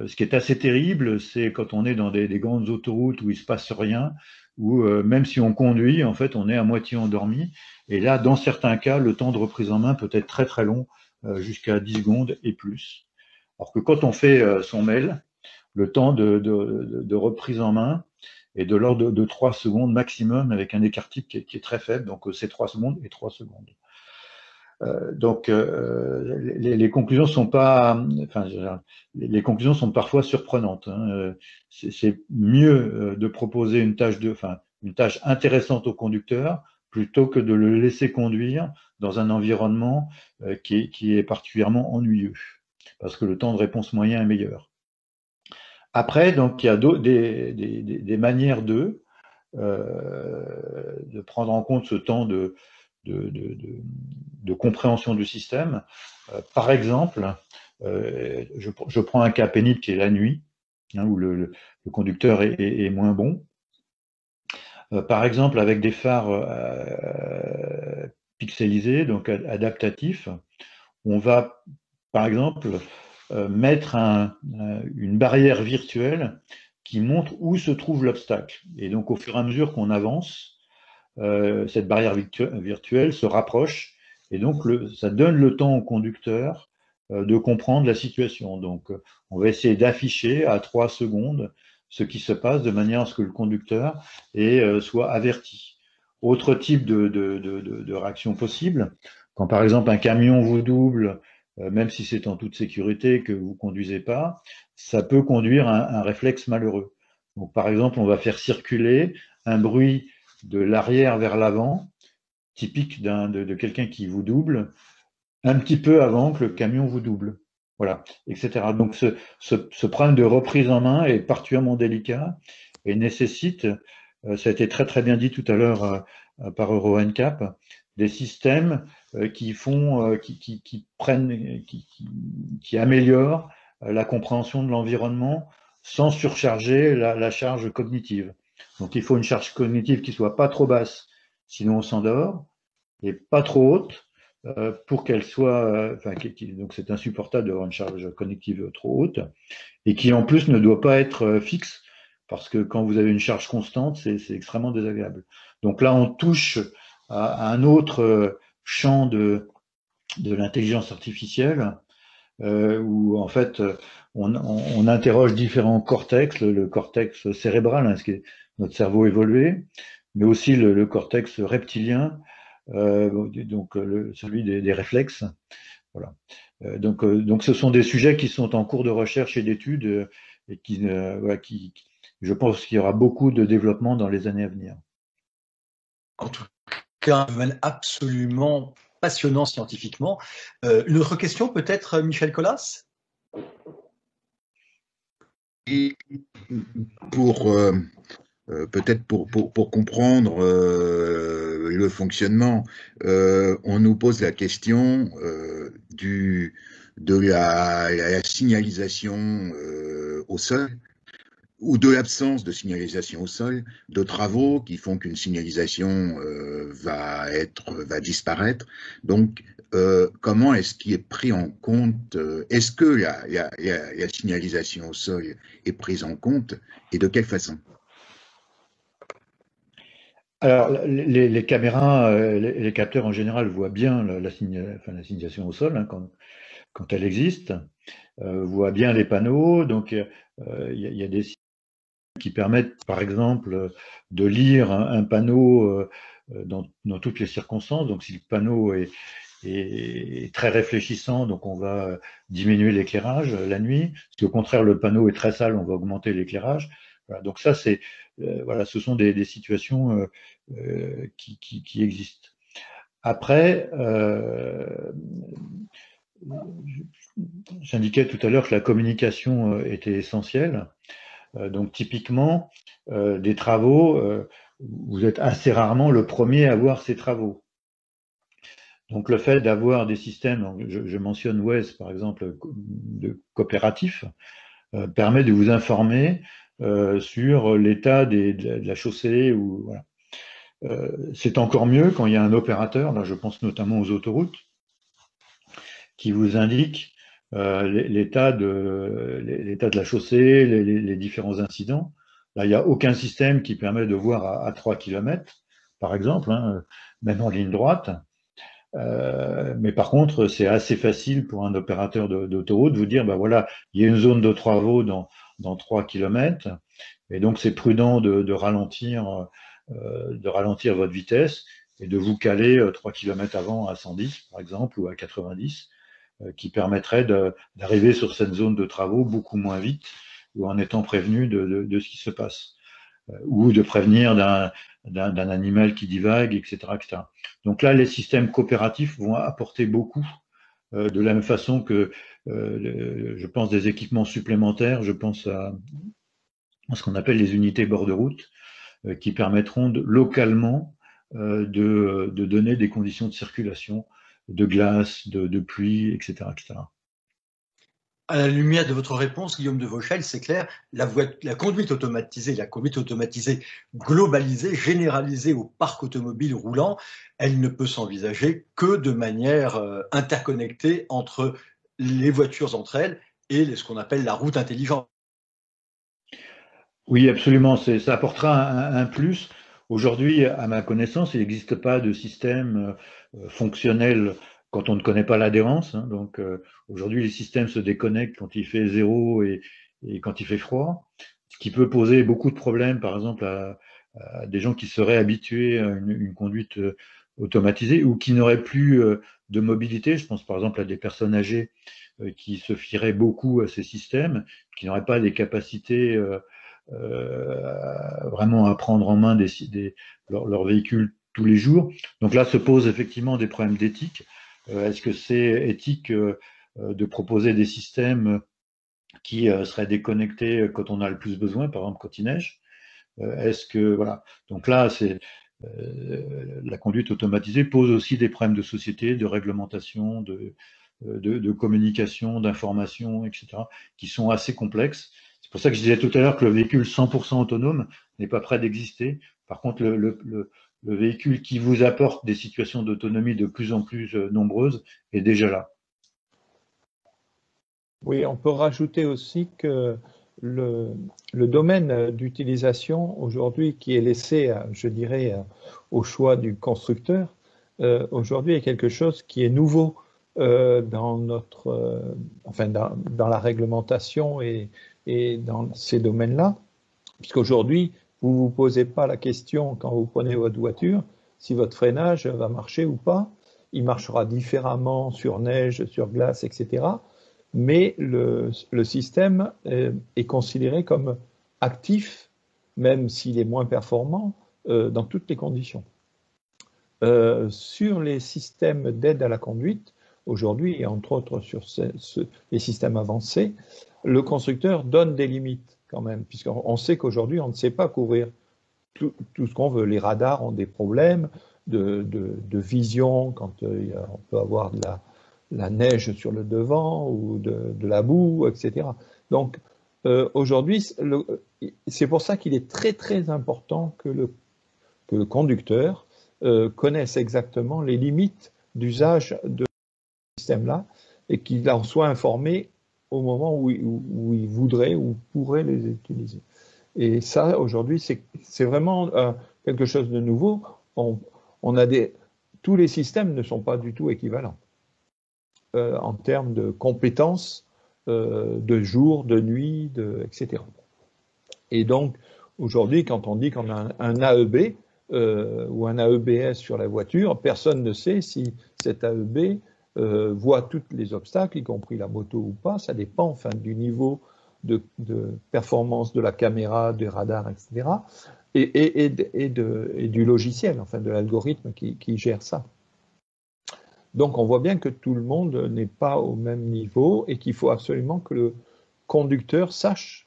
ce qui est assez terrible, c'est quand on est dans des grandes autoroutes où il se passe rien, où même si on conduit, en fait, on est à moitié endormi. Et là, dans certains cas, le temps de reprise en main peut être très très long, jusqu'à 10 secondes et plus. Alors que quand on fait son mail, le temps de reprise en main est de l'ordre de 3 secondes maximum, avec un écart type qui est très faible. Donc c'est 3 secondes et 3 secondes. Donc les conclusions sont pas, enfin, les conclusions sont parfois surprenantes. Hein. C'est mieux de proposer une tâche intéressante au conducteur plutôt que de le laisser conduire dans un environnement qui est particulièrement ennuyeux, parce que le temps de réponse moyen est meilleur. Après, donc il y a des manières de prendre en compte ce temps de compréhension du système. Par exemple, je prends un cas pénible qui est la nuit, hein, où le conducteur est moins bon. Par exemple, avec des phares pixelisés, donc adaptatifs, on va, par exemple, mettre une barrière virtuelle qui montre où se trouve l'obstacle. Et donc, au fur et à mesure qu'on avance, cette barrière virtuelle se rapproche, et donc ça donne le temps au conducteur de comprendre la situation. Donc, on va essayer d'afficher à 3 secondes ce qui se passe, de manière à ce que le conducteur soit averti. Autre type de réaction possible, quand par exemple un camion vous double, même si c'est en toute sécurité, que vous conduisez pas, ça peut conduire à un réflexe malheureux. Donc, par exemple, on va faire circuler un bruit de l'arrière vers l'avant, typique de quelqu'un qui vous double, un petit peu avant que le camion vous double. Voilà, etc. Donc ce problème de reprise en main est particulièrement délicat et nécessite, ça a été très très bien dit tout à l'heure par Euro NCAP, des systèmes qui améliorent la compréhension de l'environnement sans surcharger la charge cognitive. Donc il faut une charge cognitive qui soit pas trop basse, sinon on s'endort, et pas trop haute pour qu'elle soit, donc c'est insupportable d'avoir une charge cognitive trop haute, et qui en plus ne doit pas être fixe, parce que quand vous avez une charge constante, c'est extrêmement désagréable. Donc là, on touche à un autre champ de l'intelligence artificielle, où en fait on interroge différents cortex, le cortex cérébral, hein, ce qui est notre cerveau évolué, mais aussi le cortex reptilien, donc celui des réflexes. Voilà. Donc ce sont des sujets qui sont en cours de recherche et d'études, et je pense qu'il y aura beaucoup de développement dans les années à venir. En tout cas, un domaine absolument passionnant scientifiquement. Une autre question peut-être, Michel Collas? Et peut-être pour comprendre le fonctionnement, on nous pose la question de la signalisation au sol, ou de l'absence de signalisation au sol, de travaux qui font qu'une signalisation va disparaître. Donc, comment est-ce qu'il est pris en compte? Est-ce que la signalisation au sol est prise en compte, et de quelle façon? Alors, les caméras, les capteurs en général voient bien la signalisation au sol, hein, quand elle existe, voient bien les panneaux. Donc, il y a des systèmes qui permettent, par exemple, de lire un panneau dans toutes les circonstances. Donc, si le panneau est très réfléchissant, donc on va diminuer l'éclairage la nuit. Si au contraire le panneau est très sale, on va augmenter l'éclairage. Voilà, donc ça, ce sont des situations qui existent. Après, j'indiquais tout à l'heure que la communication était essentielle. Donc typiquement, des travaux, vous êtes assez rarement le premier à voir ces travaux. Donc le fait d'avoir des systèmes, je mentionne Waze par exemple, de coopératifs, permet de vous informer sur l'état de la chaussée. Voilà. C'est encore mieux quand il y a un opérateur, là je pense notamment aux autoroutes, qui vous indique l'état de la chaussée, les différents incidents. Là, il n'y a aucun système qui permet de voir à 3 km, par exemple, hein, même en ligne droite. Mais par contre, c'est assez facile pour un opérateur d'autoroute de vous dire, ben voilà, il y a une zone de travaux dans 3 km, et donc c'est prudent de ralentir votre vitesse et de vous caler 3 km avant à 110, par exemple, ou à 90, qui permettrait d'arriver sur cette zone de travaux beaucoup moins vite, ou en étant prévenu de ce qui se passe, ou de prévenir d'un animal qui divague, etc., etc. Donc là, les systèmes coopératifs vont apporter beaucoup, de la même façon que je pense des équipements supplémentaires, je pense à ce qu'on appelle les unités bord de route, qui permettront localement de donner des conditions de circulation, de glace, de pluie, etc., etc. À la lumière de votre réponse, Guillaume de Vauchel, c'est clair, la conduite automatisée globalisée, généralisée au parc automobile roulant, elle ne peut s'envisager que de manière interconnectée entre les voitures entre elles et ce qu'on appelle la route intelligente. Oui, absolument, ça apportera un plus. Aujourd'hui, à ma connaissance, il n'existe pas de système fonctionnel quand on ne connaît pas l'adhérence, hein. Donc aujourd'hui, les systèmes se déconnectent quand il fait 0 et quand il fait froid, ce qui peut poser beaucoup de problèmes, par exemple, à des gens qui seraient habitués à une conduite automatisée ou qui n'auraient plus de mobilité. Je pense par exemple à des personnes âgées qui se fieraient beaucoup à ces systèmes, qui n'auraient pas des capacités vraiment à prendre en main leur véhicule tous les jours. Donc là se posent effectivement des problèmes d'éthique. Est-ce que c'est éthique de proposer des systèmes qui seraient déconnectés quand on a le plus besoin, par exemple quand il neige? Est-ce que voilà. Donc là, c'est la conduite automatisée pose aussi des problèmes de société, de réglementation, de communication, d'information, etc., qui sont assez complexes. C'est pour ça que je disais tout à l'heure que le véhicule 100% autonome n'est pas prêt d'exister. Par contre, le véhicule qui vous apporte des situations d'autonomie de plus en plus nombreuses est déjà là. Oui, on peut rajouter aussi que le domaine d'utilisation aujourd'hui qui est laissé, je dirais, au choix du constructeur, aujourd'hui est quelque chose qui est nouveau dans dans la réglementation et dans ces domaines-là, puisqu'aujourd'hui, vous ne vous posez pas la question quand vous prenez votre voiture si votre freinage va marcher ou pas. Il marchera différemment sur neige, sur glace, etc. Mais le système est considéré comme actif, même s'il est moins performant, dans toutes les conditions. Sur les systèmes d'aide à la conduite, aujourd'hui, et entre autres sur les systèmes avancés, le constructeur donne des limites quand même, puisqu'on sait qu'aujourd'hui, on ne sait pas couvrir tout ce qu'on veut. Les radars ont des problèmes de vision quand on peut avoir de la neige sur le devant ou de la boue, etc. Donc, aujourd'hui, c'est pour ça qu'il est très, très important que le conducteur connaisse exactement les limites d'usage de ce système-là et qu'il en soit informé au moment où il voudrait ou pourrait les utiliser. Et ça, aujourd'hui, c'est vraiment quelque chose de nouveau. Tous les systèmes ne sont pas du tout équivalents en termes de compétences, de jour, de nuit, etc. Et donc, aujourd'hui, quand on dit qu'on a un AEB ou un AEBS sur la voiture, personne ne sait si cet AEB voit tous les obstacles, y compris la moto ou pas. Ça dépend enfin du niveau de performance de la caméra, des radars, etc. Et du logiciel, enfin de l'algorithme qui gère ça. Donc on voit bien que tout le monde n'est pas au même niveau et qu'il faut absolument que le conducteur sache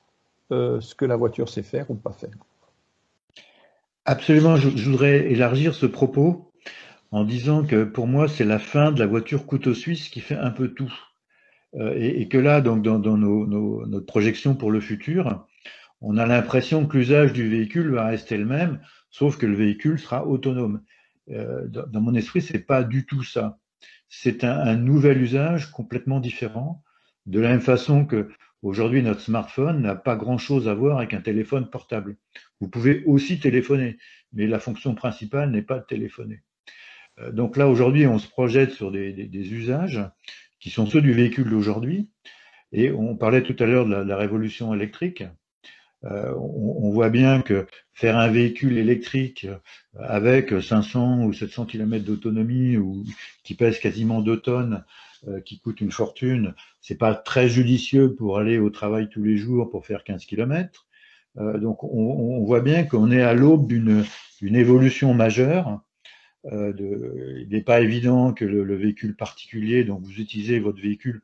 ce que la voiture sait faire ou pas faire. Absolument, je voudrais élargir ce propos en disant que pour moi c'est la fin de la voiture couteau suisse qui fait un peu tout. Et que là, donc dans notre projection pour le futur, on a l'impression que l'usage du véhicule va rester le même, sauf que le véhicule sera autonome. Dans mon esprit, c'est pas du tout ça. C'est un nouvel usage complètement différent. De la même façon que Aujourd'hui, notre smartphone n'a pas grand-chose à voir avec un téléphone portable. Vous pouvez aussi téléphoner, mais la fonction principale n'est pas de téléphoner. Donc là, aujourd'hui, on se projette sur des usages qui sont ceux du véhicule d'aujourd'hui. Et on parlait tout à l'heure de la révolution électrique. On voit bien que faire un véhicule électrique avec 500 ou 700 km d'autonomie ou qui pèse quasiment 2 tonnes, qui coûte une fortune, c'est pas très judicieux pour aller au travail tous les jours pour faire 15 km. Donc on voit bien qu'on est à l'aube d'une évolution majeure. Il n'est pas évident que le véhicule particulier, donc vous utilisez votre véhicule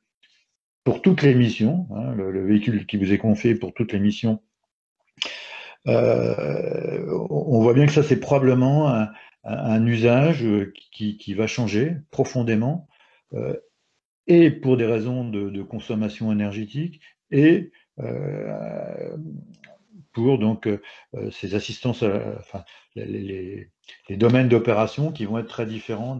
pour toutes les missions, hein, le véhicule qui vous est confié pour toutes les missions. On voit bien que ça, c'est probablement un usage qui va changer profondément, et pour des raisons de consommation énergétique, et pour donc ces assistances, enfin, les domaines d'opération qui vont être très différents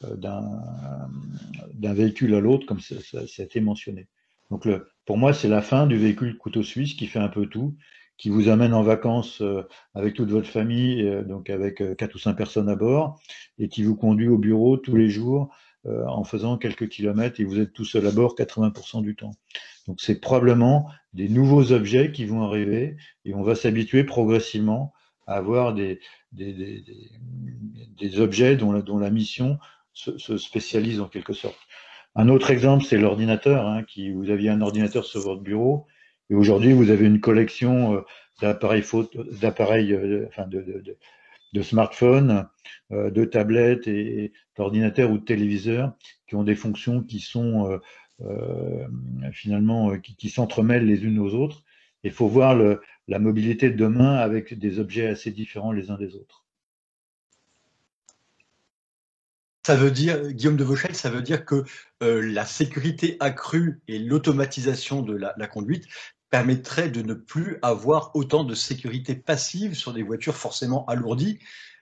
d'un véhicule à l'autre, comme ça a été mentionné. Donc pour moi, c'est la fin du véhicule couteau suisse qui fait un peu tout, qui vous amène en vacances avec toute votre famille, donc avec 4 ou 5 personnes à bord, et qui vous conduit au bureau tous les jours en faisant quelques kilomètres, et vous êtes tout seul à bord 80% du temps. Donc c'est probablement des nouveaux objets qui vont arriver, et on va s'habituer progressivement à avoir des objets dont la mission se spécialise en quelque sorte. Un autre exemple, c'est l'ordinateur. Hein, vous aviez un ordinateur sur votre bureau, et aujourd'hui vous avez une collection d'appareils de smartphones, de tablettes et d'ordinateurs ou de téléviseurs qui ont des fonctions qui sont finalement qui s'entremêlent les unes aux autres. Il faut voir la mobilité de demain avec des objets assez différents les uns des autres. Ça veut dire, Guillaume de Vauchel, ça veut dire que la sécurité accrue et l'automatisation de la conduite permettrait de ne plus avoir autant de sécurité passive sur des voitures forcément alourdies.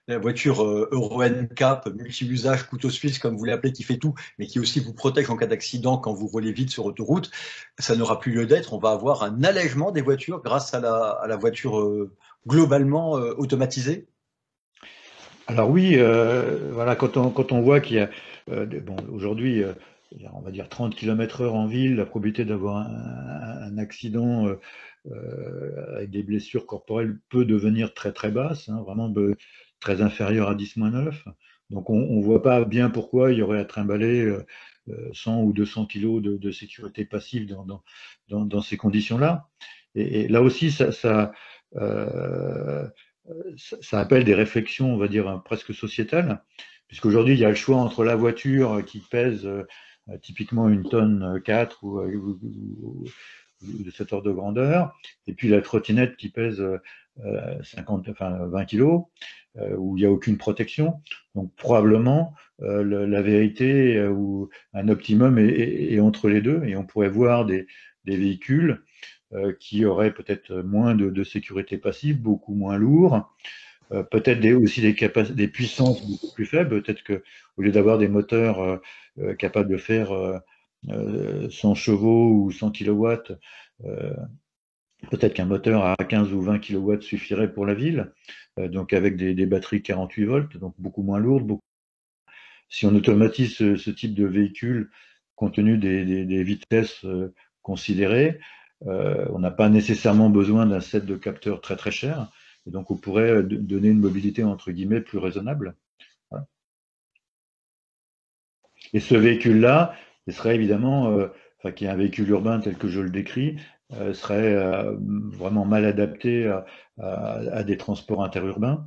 La voiture Euro NCAP, multi-usage, couteau suisse, comme vous l'appelez, qui fait tout, mais qui aussi vous protège en cas d'accident quand vous roulez vite sur autoroute, ça n'aura plus lieu d'être. On va avoir un allègement des voitures grâce à la voiture globalement automatisée. Alors oui, voilà, quand on voit qu'il y a, aujourd'hui, on va dire 30 km/h en ville, la probabilité d'avoir un accident avec des blessures corporelles peut devenir très très basse, hein, vraiment très inférieure à 10-9. Donc on ne voit pas bien pourquoi il y aurait à trimballer 100 ou 200 kilos de sécurité passive dans ces conditions-là. Et là aussi, ça appelle des réflexions, on va dire, presque sociétales, puisqu'aujourd'hui, il y a le choix entre la voiture qui pèse typiquement 1 tonne 4 ou de cette ordre de grandeur, et puis la trottinette qui pèse 20 kilos, où il n'y a aucune protection. Donc probablement, la vérité ou un optimum est entre les deux, et on pourrait voir des véhicules qui auraient peut-être moins de sécurité passive, beaucoup moins lourds, peut-être aussi des puissances beaucoup plus faibles. Peut-être que au lieu d'avoir des moteurs capables de faire 100 chevaux ou 100 kilowatts, peut-être qu'un moteur à 15 ou 20 kilowatts suffirait pour la ville, donc avec des batteries 48 volts, donc beaucoup moins lourdes. Si on automatise ce type de véhicule, compte tenu des vitesses considérées, on n'a pas nécessairement besoin d'un set de capteurs très très cher, et donc on pourrait donner une mobilité entre guillemets plus raisonnable. Voilà. Et ce véhicule-là, il serait évidemment, qui est un véhicule urbain tel que je le décris, serait vraiment mal adapté à des transports interurbains.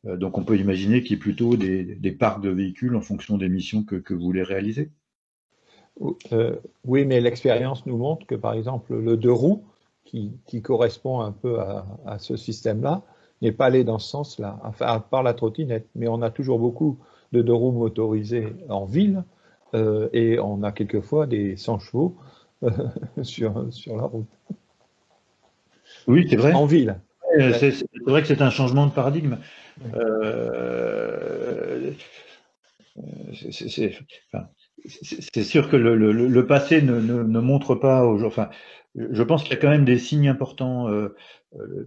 Donc on peut imaginer qu'il y ait plutôt des parcs de véhicules en fonction des missions que vous voulez réaliser. Oui, mais l'expérience nous montre que, par exemple, le 2 roues, qui correspond un peu à ce système-là, n'est pas allé dans ce sens-là, enfin, à part la trottinette. Mais on a toujours beaucoup de 2 roues motorisées en ville, et on a quelquefois des 100 chevaux sur la route. Oui, c'est vrai. En ville. C'est vrai que c'est un changement de paradigme. c'est sûr que le passé ne montre pas aujourd'hui. Enfin, je pense qu'il y a quand même des signes importants.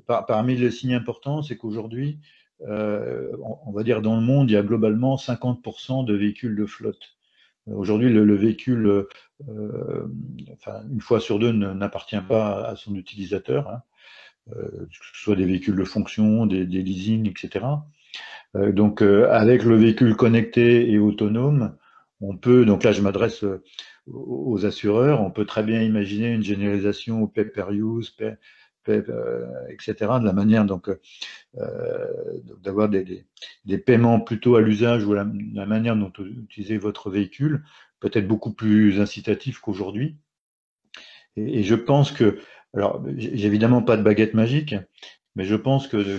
Parmi les signes importants, c'est qu'aujourd'hui, on va dire dans le monde, il y a globalement 50% de véhicules de flotte. Aujourd'hui, le véhicule, enfin, une fois sur deux, n'appartient pas à son utilisateur, hein, que ce soit des véhicules de fonction, des leasing, etc. Donc, avec le véhicule connecté et autonome, on peut, donc là je m'adresse aux assureurs, on peut très bien imaginer une généralisation au pay-per-use, etc. de la manière donc d'avoir des paiements plutôt à l'usage ou la manière dont vous utilisez votre véhicule, peut-être beaucoup plus incitatif qu'aujourd'hui. Et je pense que, alors j'ai évidemment pas de baguette magique, mais je pense que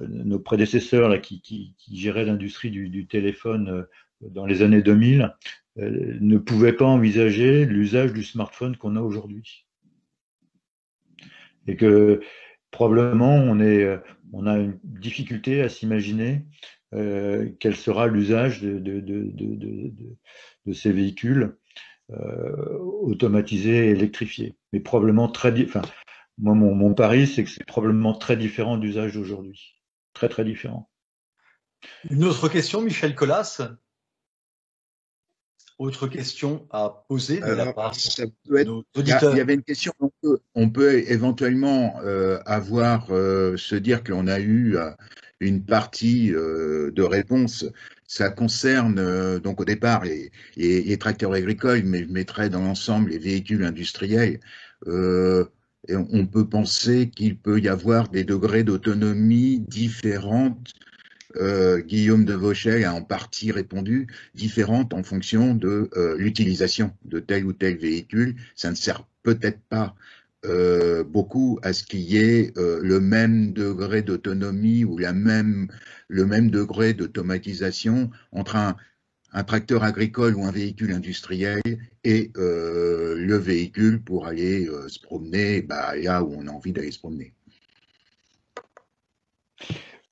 nos prédécesseurs là, qui géraient l'industrie du téléphone dans les années 2000 ne pouvaient pas envisager l'usage du smartphone qu'on a aujourd'hui. Et que probablement on a une difficulté à s'imaginer quel sera l'usage de ces véhicules automatisés et électrifiés. Mais probablement enfin, moi, mon pari, c'est que c'est probablement très différent d'usage d'aujourd'hui. Très, très différent. Une autre question, Michel Collas. Autre question à poser de la part de nos auditeurs. Il y avait une question. On peut éventuellement se dire que l'on a eu une partie de réponse. Ça concerne donc au départ les tracteurs agricoles, mais je mettrais dans l'ensemble les véhicules industriels. Et on peut penser qu'il peut y avoir des degrés d'autonomie différentes. Guillaume de Vauchel a en partie répondu, différentes en fonction de l'utilisation de tel ou tel véhicule. Ça ne sert peut-être pas beaucoup à ce qu'il y ait le même degré d'autonomie ou le même degré d'automatisation entre un tracteur agricole ou un véhicule industriel et le véhicule pour aller se promener là où on a envie d'aller se promener.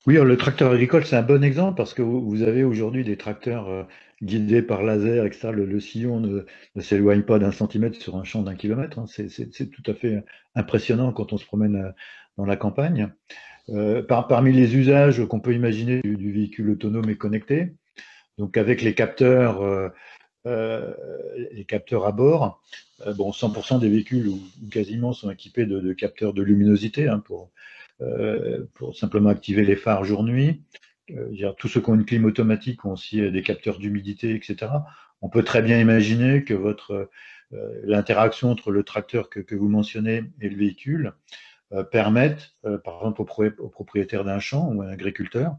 Oui, le tracteur agricole, c'est un bon exemple parce que vous avez aujourd'hui des tracteurs guidés par laser, etc. Le sillon ne s'éloigne pas d'1 centimètre sur un champ d'1 kilomètre. Hein. C'est tout à fait impressionnant quand on se promène dans la campagne. Parmi les usages qu'on peut imaginer du véhicule autonome et connecté, donc avec les capteurs à bord, bon, 100% des véhicules ou quasiment sont équipés de capteurs de luminosité hein, pour simplement activer les phares jour-nuit. Tous ceux qui ont une clim automatique ont aussi des capteurs d'humidité, etc. On peut très bien imaginer que l'interaction entre le tracteur que vous mentionnez et le véhicule permette, par exemple au propriétaire d'un champ ou à un agriculteur,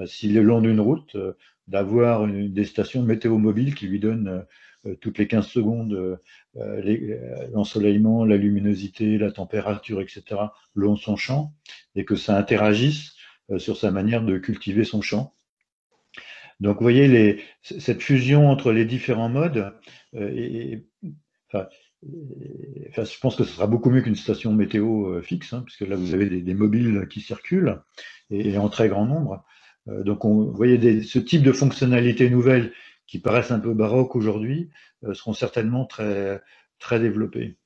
s'il est le long d'une route, d'avoir des stations météo mobiles qui lui donnent toutes les 15 secondes l'ensoleillement, la luminosité, la température, etc. le long de son champ, et que ça interagisse sur sa manière de cultiver son champ. Donc vous voyez cette fusion entre les différents modes, je pense que ce sera beaucoup mieux qu'une station météo fixe, hein, puisque là vous avez des mobiles qui circulent et en très grand nombre. Donc vous voyez ce type de fonctionnalités nouvelles qui paraissent un peu baroques aujourd'hui seront certainement très, très développées.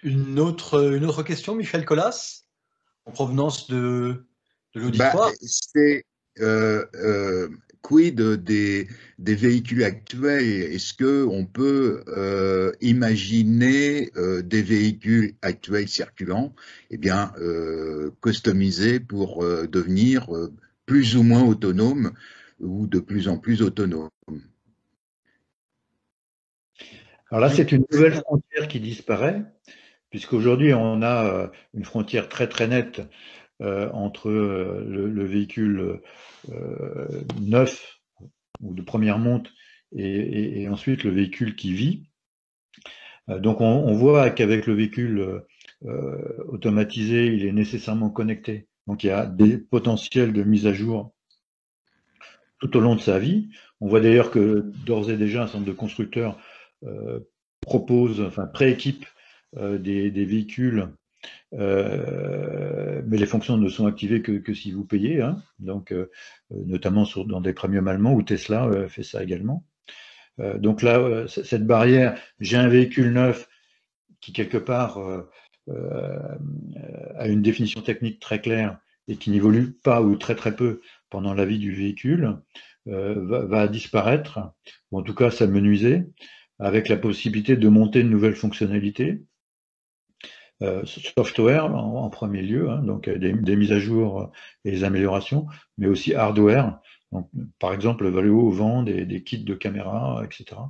Une autre question, Michel Collas, en provenance de l'auditoire. Quid des véhicules actuels? Est-ce qu'on peut imaginer des véhicules actuels circulants customisés pour devenir plus ou moins autonomes ou de plus en plus autonomes? Alors là, c'est une nouvelle frontière qui disparaît, puisqu'aujourd'hui, on a une frontière très très nette entre le véhicule neuf ou de première monte et ensuite le véhicule qui vit. Donc on voit qu'avec le véhicule automatisé, il est nécessairement connecté. Donc il y a des potentiels de mise à jour tout au long de sa vie. On voit d'ailleurs que d'ores et déjà un certain nombre de constructeurs prééquipent des véhicules mais les fonctions ne sont activées que si vous payez, hein, donc notamment dans des premium allemands, où Tesla fait ça également. Donc là, cette barrière, j'ai un véhicule neuf qui quelque part a une définition technique très claire et qui n'évolue pas ou très très peu pendant la vie du véhicule, va disparaître, ou en tout cas s'amenuiser, avec la possibilité de monter de nouvelles fonctionnalités. Software en premier lieu, hein, donc des mises à jour et des améliorations, mais aussi hardware. Donc, par exemple, Valeo vend des kits de caméra, etc.,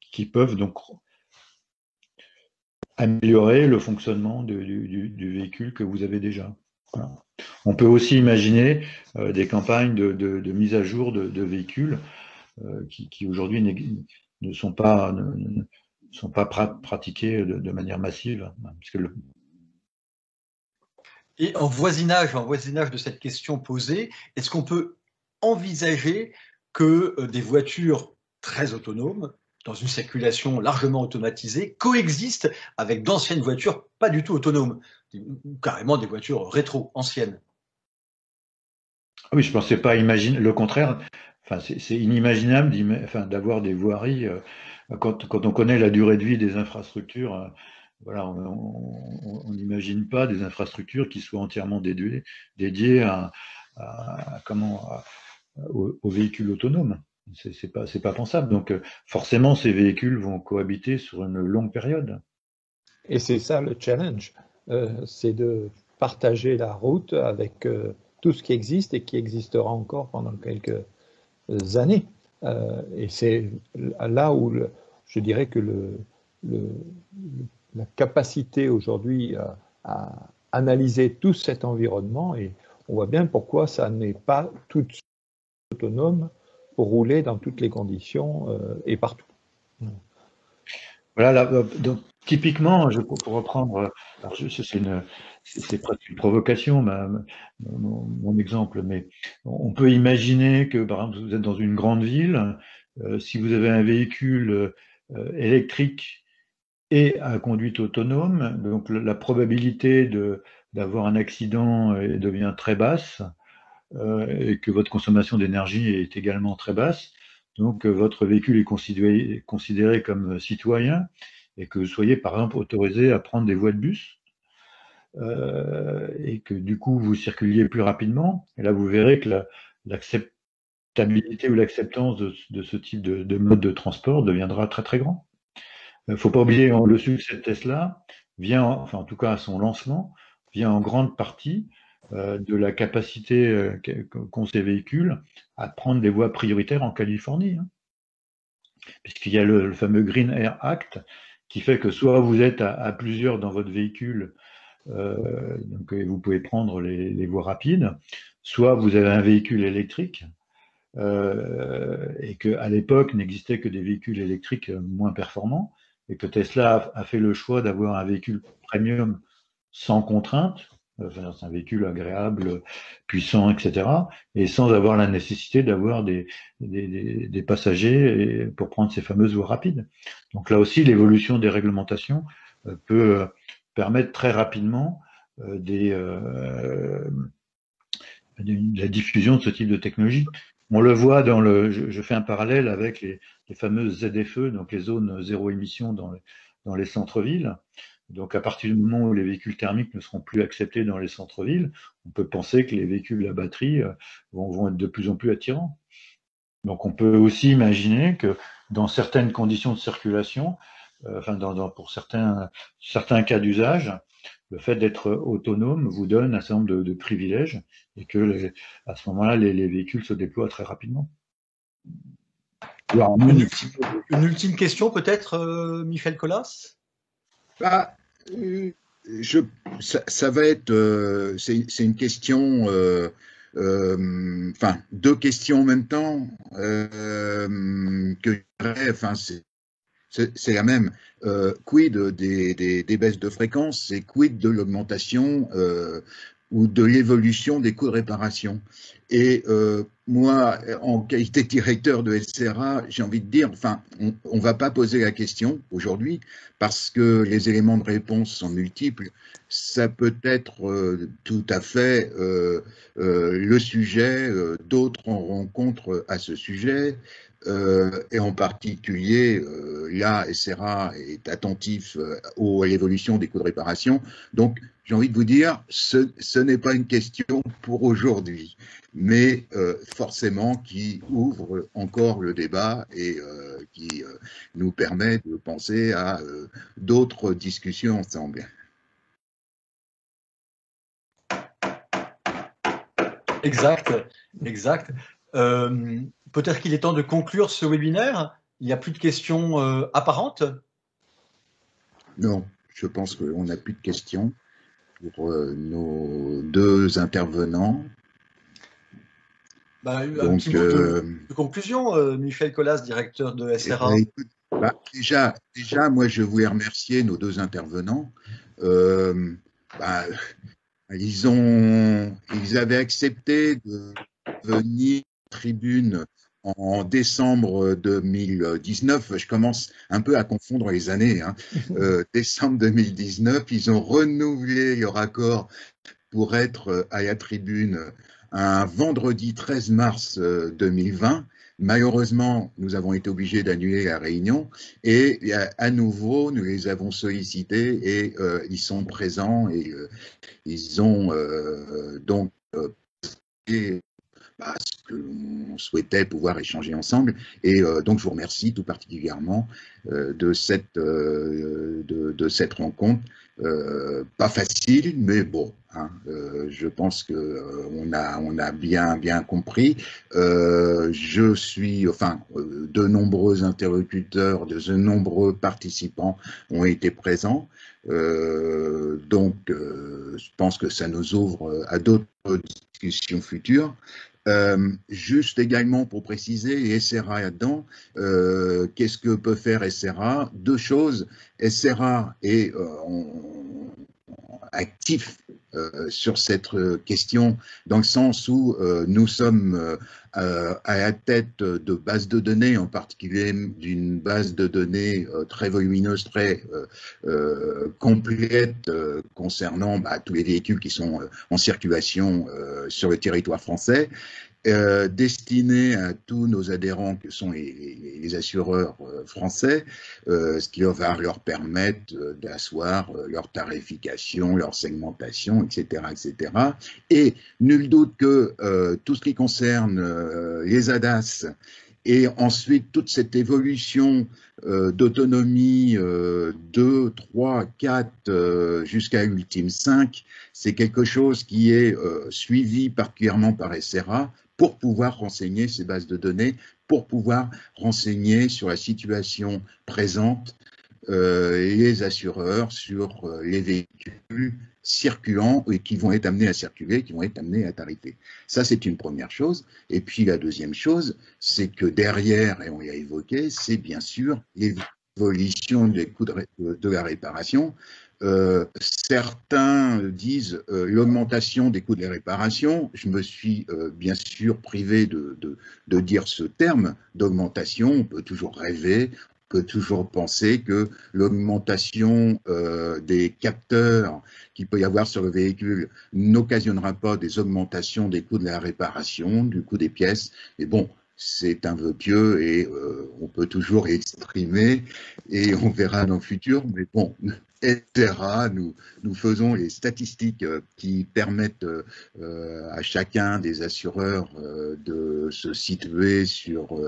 qui peuvent donc améliorer le fonctionnement du véhicule que vous avez déjà. Voilà. On peut aussi imaginer des campagnes de mise à jour de véhicules qui aujourd'hui ne sont pas pratiquées de manière massive. Parce que Et en voisinage de cette question posée, est-ce qu'on peut envisager que des voitures très autonomes, dans une circulation largement automatisée, coexistent avec d'anciennes voitures pas du tout autonomes, ou carrément des voitures rétro, anciennes? Oui, je ne pensais pas imaginer le contraire. Enfin, c'est inimaginable d'avoir des voiries quand on connaît la durée de vie des infrastructures. Voilà, on n'imagine pas des infrastructures qui soient entièrement dédiées aux véhicules autonomes. C'est pas pensable. Donc, forcément, ces véhicules vont cohabiter sur une longue période. Et c'est ça le challenge, c'est de partager la route avec tout ce qui existe et qui existera encore pendant quelques années. Et c'est là où je dirais que la capacité aujourd'hui à analyser tout cet environnement, et on voit bien pourquoi ça n'est pas tout de suite autonome pour rouler dans toutes les conditions et partout. Voilà, là, donc typiquement, pour reprendre, c'est presque une provocation, mon exemple, mais on peut imaginer que, par exemple, vous êtes dans une grande ville, si vous avez un véhicule électrique et à conduite autonome, donc la probabilité d'avoir un accident devient très basse, et que votre consommation d'énergie est également très basse. Donc votre véhicule est considéré comme citoyen et que vous soyez par exemple autorisé à prendre des voies de bus et que du coup vous circuliez plus rapidement. Et là vous verrez que l'acceptabilité ou l'acceptance de ce type de mode de transport deviendra très très grand. Il ne faut pas oublier le succès de Tesla enfin en tout cas à son lancement, vient en grande partie de la capacité qu'ont ces véhicules à prendre des voies prioritaires en Californie. Hein. Puisqu'il y a le fameux Green Air Act qui fait que soit vous êtes à plusieurs dans votre véhicule, donc vous pouvez prendre les voies rapides, soit vous avez un véhicule électrique, et qu'à l'époque n'existait que des véhicules électriques moins performants, et que Tesla a fait le choix d'avoir un véhicule premium sans contrainte, c'est un véhicule agréable, puissant, etc., et sans avoir la nécessité d'avoir des passagers pour prendre ces fameuses voies rapides. Donc là aussi, l'évolution des réglementations peut permettre très rapidement la diffusion de ce type de technologie. On le voit je fais un parallèle avec les fameuses ZFE, donc les zones zéro émission dans les centres-villes. Donc, à partir du moment où les véhicules thermiques ne seront plus acceptés dans les centres-villes, on peut penser que les véhicules à batterie vont être de plus en plus attirants. Donc, on peut aussi imaginer que dans certaines conditions de circulation, pour certains cas d'usage, le fait d'être autonome vous donne un certain nombre de privilèges et que à ce moment-là, les véhicules se déploient très rapidement. Alors, une ultime question peut-être, Michel Colas? Ça va être, c'est une question, deux questions en même temps que c'est la même. Quid des baisses de fréquence et quid de l'augmentation ou de l'évolution des coûts de réparation? Et moi, en qualité de directeur de SRA, j'ai envie de dire, enfin, on ne va pas poser la question aujourd'hui parce que les éléments de réponse sont multiples. Ça peut être tout à fait le sujet, d'autres en rencontrent à ce sujet. Et en particulier, là, SRA est attentif à l'évolution des coûts de réparation. Donc, j'ai envie de vous dire, ce n'est pas une question pour aujourd'hui, mais forcément qui ouvre encore le débat et qui nous permet de penser à d'autres discussions ensemble. Exact, exact. Peut-être qu'il est temps de conclure ce webinaire. Il n'y a plus de questions apparentes? Non, je pense qu'on n'a plus de questions pour nos deux intervenants. Un petit mot de conclusion, Michel Collas, directeur de SRA. Déjà, moi, je voulais remercier nos deux intervenants. Ils avaient accepté de venir à la tribune en décembre 2019. Je commence un peu à confondre les années. Décembre 2019, ils ont renouvelé leur accord pour être à la tribune un vendredi 13 mars 2020. Malheureusement, nous avons été obligés d'annuler la réunion et à nouveau, nous les avons sollicités et ils sont présents et ils ont donc ce que l'on souhaitait pouvoir échanger ensemble. Et donc, je vous remercie tout particulièrement de cette rencontre. Pas facile, mais bon, je pense qu'on a bien compris. Je suis, de nombreux interlocuteurs, de nombreux participants ont été présents. Donc, je pense que ça nous ouvre à d'autres discussions futures. Juste également pour préciser, et SRA là-dedans, qu'est-ce que peut faire SRA? Deux choses. SRA est actif sur cette question, dans le sens où nous sommes à la tête de bases de données, en particulier d'une base de données très volumineuse, très complète concernant tous les véhicules qui sont en circulation sur le territoire français. Destiné à tous nos adhérents que sont les assureurs français, ce qui va leur permettre d'asseoir leur tarification, leur segmentation, etc., etc. Et nul doute que tout ce qui concerne les ADAS et ensuite toute cette évolution d'autonomie 2, 3, 4 jusqu'à ultime 5, c'est quelque chose qui est suivi particulièrement par SRA pour pouvoir renseigner ces bases de données, pour pouvoir renseigner sur la situation présente les assureurs sur les véhicules circulants et qui vont être amenés à circuler, qui vont être amenés à tarifer. Ça, c'est une première chose. Et puis la deuxième chose, c'est que derrière, et on l'a évoqué, c'est bien sûr l'évolution des coûts de la réparation. Certains disent l'augmentation des coûts de la réparation. Je me suis bien sûr privé de dire ce terme d'augmentation. On peut toujours rêver, on peut toujours penser que l'augmentation des capteurs qu'il peut y avoir sur le véhicule n'occasionnera pas des augmentations des coûts de la réparation, du coût des pièces. Mais bon, c'est un vœu pieux et on peut toujours exprimer et on verra dans le futur. Mais bon, SRA, nous faisons les statistiques qui permettent à chacun des assureurs de se situer sur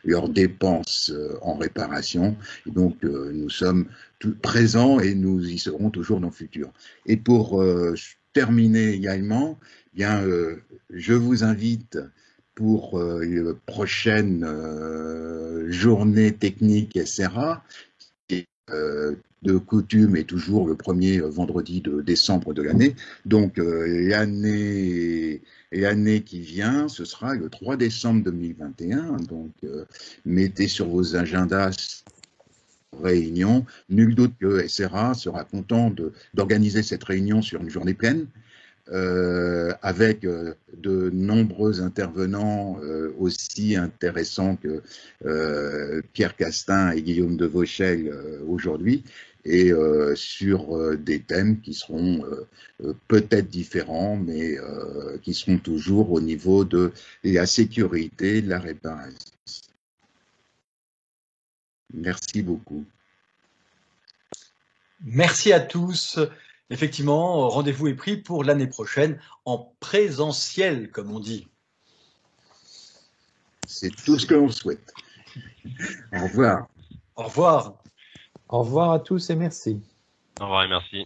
leurs dépenses en réparation. Et donc, nous sommes présents et nous y serons toujours dans le futur. Et pour terminer également, bien, je vous invite pour la prochaine journée technique SRA, qui de coutume est toujours le premier vendredi de décembre de l'année. Donc l'année qui vient, ce sera le 3 décembre 2021. Donc mettez sur vos agendas réunion. Nul doute que SRA sera content d'organiser cette réunion sur une journée pleine. avec de nombreux intervenants aussi intéressants que Pierre Castin et Guillaume de Vauchel aujourd'hui, et sur des thèmes qui seront peut-être différents, mais qui seront toujours au niveau de la sécurité, de la réparation. Merci beaucoup. Merci à tous. Effectivement, rendez-vous est pris pour l'année prochaine en présentiel, comme on dit. C'est tout ce que l'on souhaite. Au revoir. Au revoir. Au revoir à tous et merci. Au revoir et merci.